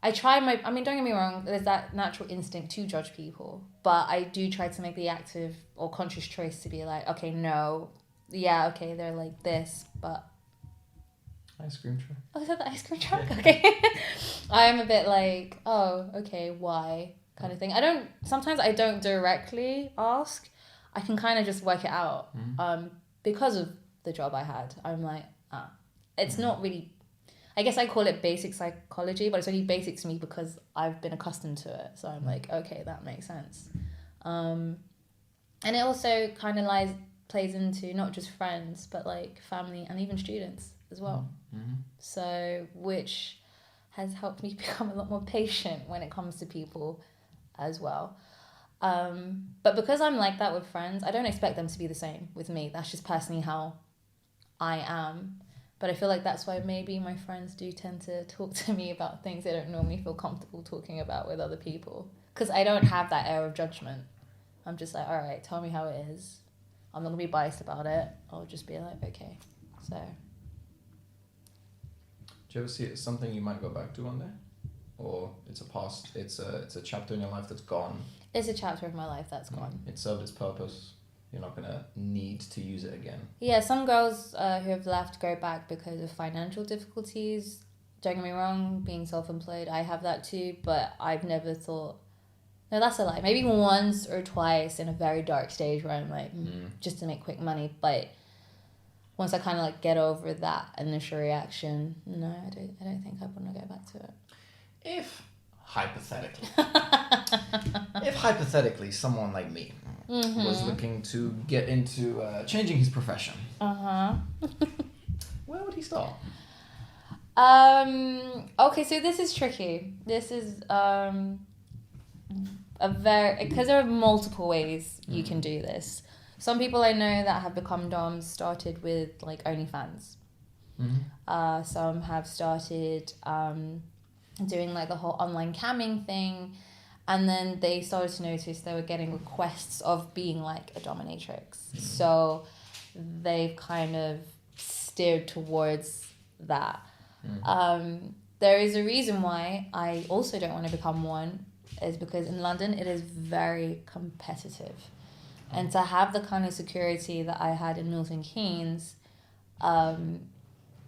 I mean, don't get me wrong, there's that natural instinct to judge people, but I do try to make the active or conscious choice to be like, okay, no, yeah, okay, they're like this, but... Ice cream truck. Oh, is that the ice cream truck? Okay. I'm a bit like, oh, okay, why? Kind of thing. Sometimes I don't directly ask. I can kind of just work it out. Because of the job I had, I'm like, it's not really... I guess I call it basic psychology, but it's only basic to me because I've been accustomed to it. So I'm like, okay, that makes sense. And it also kind of plays into not just friends, but like family and even students as well. So, which has helped me become a lot more patient when it comes to people as well. But because I'm like that with friends, I don't expect them to be the same with me. That's just personally how I am. But I feel like that's why maybe my friends do tend to talk to me about things they don't normally feel comfortable talking about with other people. Because I don't have that air of judgment. I'm just like, all right, tell me how it is. I'm not going to be biased about it. I'll just be like, okay. So... Do you ever see it as something you might go back to one day? Or it's a chapter in your life that's gone? It's a chapter of my life that's gone. It served its purpose. You're not going to need to use it again. Yeah, some girls who have left go back because of financial difficulties. Don't get me wrong, being self-employed, I have that too, but I've never thought... No, that's a lie. Maybe once or twice in a very dark stage where I'm like, just to make quick money, but... Once I kind of like get over that initial reaction, no, I don't think I want to go back to it. If hypothetically someone like me was looking to get into changing his profession, where would he start? Okay, so this is tricky. This is because there are multiple ways you can do this. Some people I know that have become DOMs started with like OnlyFans. Some have started doing like the whole online camming thing, and then they started to notice they were getting requests of being like a dominatrix. So they've kind of steered towards that. There is a reason why I also don't want to become one, is because in London it is very competitive. And to have the kind of security that I had in Milton Keynes,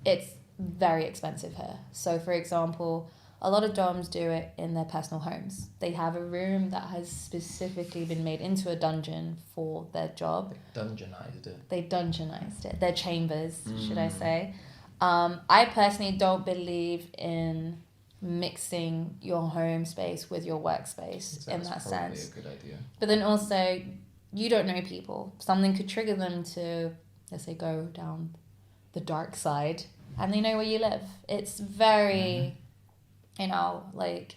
it's very expensive here. So, for example, a lot of DOMs do it in their personal homes. They have a room that has specifically been made into a dungeon for their job. They dungeonized it. Their chambers, should I say. I personally don't believe in mixing your home space with your workspace in that sense. That's probably a good idea. But then also... You don't know people. Something could trigger them to, let's say, go down the dark side, and they know where you live. It's very, you know, like,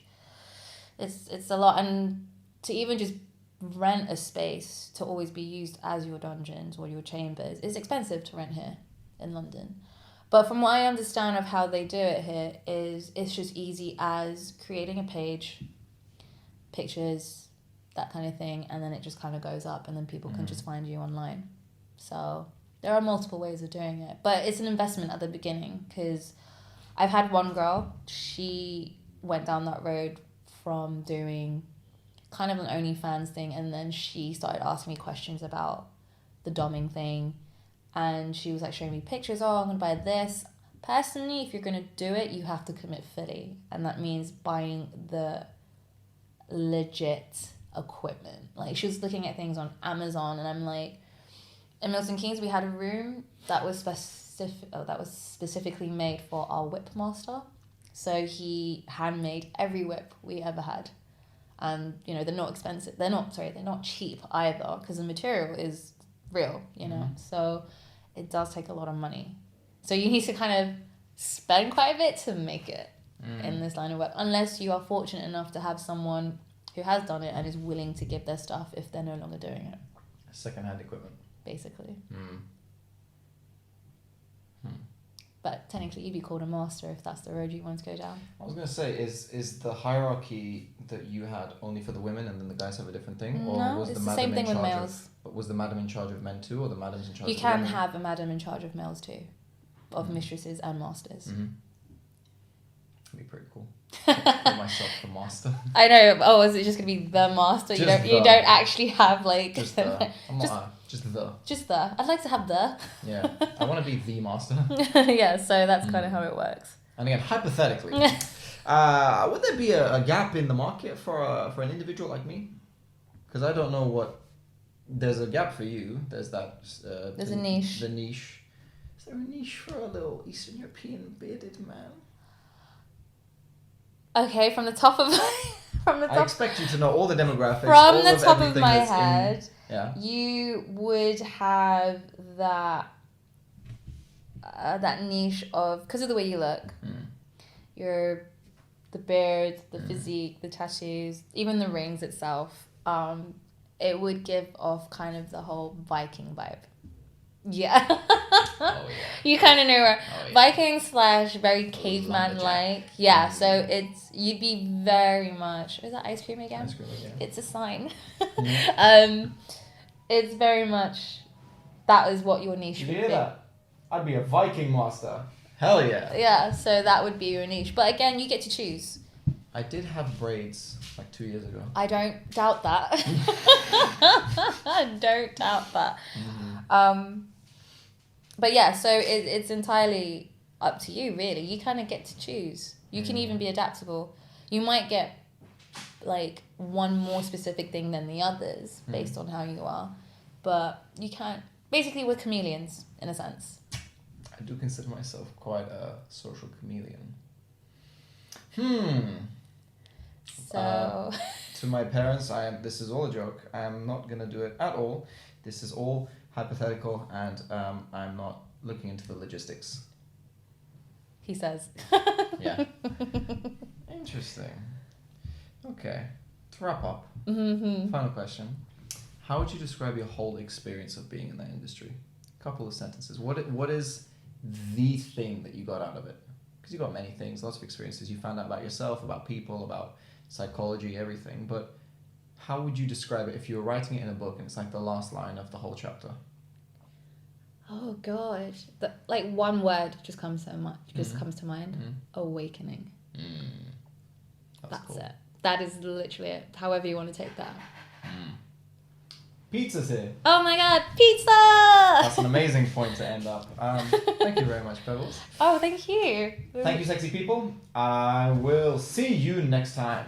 it's a lot. And to even just rent a space to always be used as your dungeons or your chambers is expensive to rent here in London. But from what I understand of how they do it here is it's just easy as creating a page, pictures, that kind of thing, and then it just kind of goes up and then people can just find you online. So there are multiple ways of doing it, but it's an investment at the beginning, because I've had one girl, she went down that road from doing kind of an OnlyFans thing, and then she started asking me questions about the doming thing, and she was like showing me pictures, I'm gonna buy this. Personally, if you're gonna do it, you have to commit fully, and that means buying the legit equipment. Like, she was looking at things on Amazon, and I'm like, in Milton Keynes we had a room that was specifically made for our whip master. So he handmade every whip we ever had, and you know, they're not expensive. They're not cheap either, because the material is real, you know. So it does take a lot of money. So you need to kind of spend quite a bit to make it in this line of work, unless you are fortunate enough to have someone who has done it and is willing to give their stuff if they're no longer doing it, Second-hand equipment. basically. Mm. But technically, you'd be called a master if that's the road you want to go down. I was gonna say, is the hierarchy that you had only for the women, and then the guys have a different thing, or No, was it's the the madam same thing in with charge males. but was the madam in charge of men too, or the madams in charge? You of can women? have a madam in charge of males too, of mistresses and masters. Mm-hmm. That'd be pretty cool. Call myself the master. I know. Oh, is it just gonna be the master? Just You don't actually have like Just the. I'm Just- not. Just the. just the. I'd like to have the. Yeah, I want to be the master. Yeah, so that's kind of how it works. And again, hypothetically, would there be a gap in the market for an individual like me? Because I don't know what. There's a gap for you. There's that. There's a niche. The niche. Is there a niche for a little Eastern European bearded man? Okay, from the top of I expect you to know all the demographics. from all the top of everything my that's in- head, Yeah. you would have that that niche of, because of the way you look, the beard, the physique, the tattoos, even the rings itself. It would give off kind of the whole Viking vibe. Yeah. Oh yeah. You kind of know where Oh, yeah. Viking / very caveman like. Yeah, so you'd be very much, is that ice cream again? Ice cream again. It's a sign. Mhm. It's very much, that is what your niche You would hear be. that? I'd be a Viking master. Hell yeah. Yeah, so that would be your niche. But again, you get to choose. I did have braids like 2 years ago. I don't doubt that. I don't doubt that. Mm-hmm. But yeah, so it's entirely up to you, really. You kind of get to choose. You can even be adaptable. You might get like one more specific thing than the others based on how you are, but you can't. Basically, we're chameleons in a sense. I do consider myself quite a social chameleon. So To my parents, this is all a joke. I am not gonna do it at all. This is all hypothetical, and I'm not looking into the logistics. he says. Yeah. Interesting. Okay. To wrap up, Mm-hmm. final question: how would you describe your whole experience of being in that industry? Couple of sentences. What is the thing that you got out of it? Because you got many things, lots of experiences. You found out about yourself, about people, about psychology, everything. But how would you describe it if you were writing it in a book and it's like the last line of the whole chapter? Oh God! Like one word just comes to mind. Awakening. That's cool. it. That is literally it. However you want to take that. Pizza's here. Oh my God! Pizza! That's an amazing point to end up. Thank you very much, Pebbles. Oh, thank you. Thank you, sexy people. I will see you next time.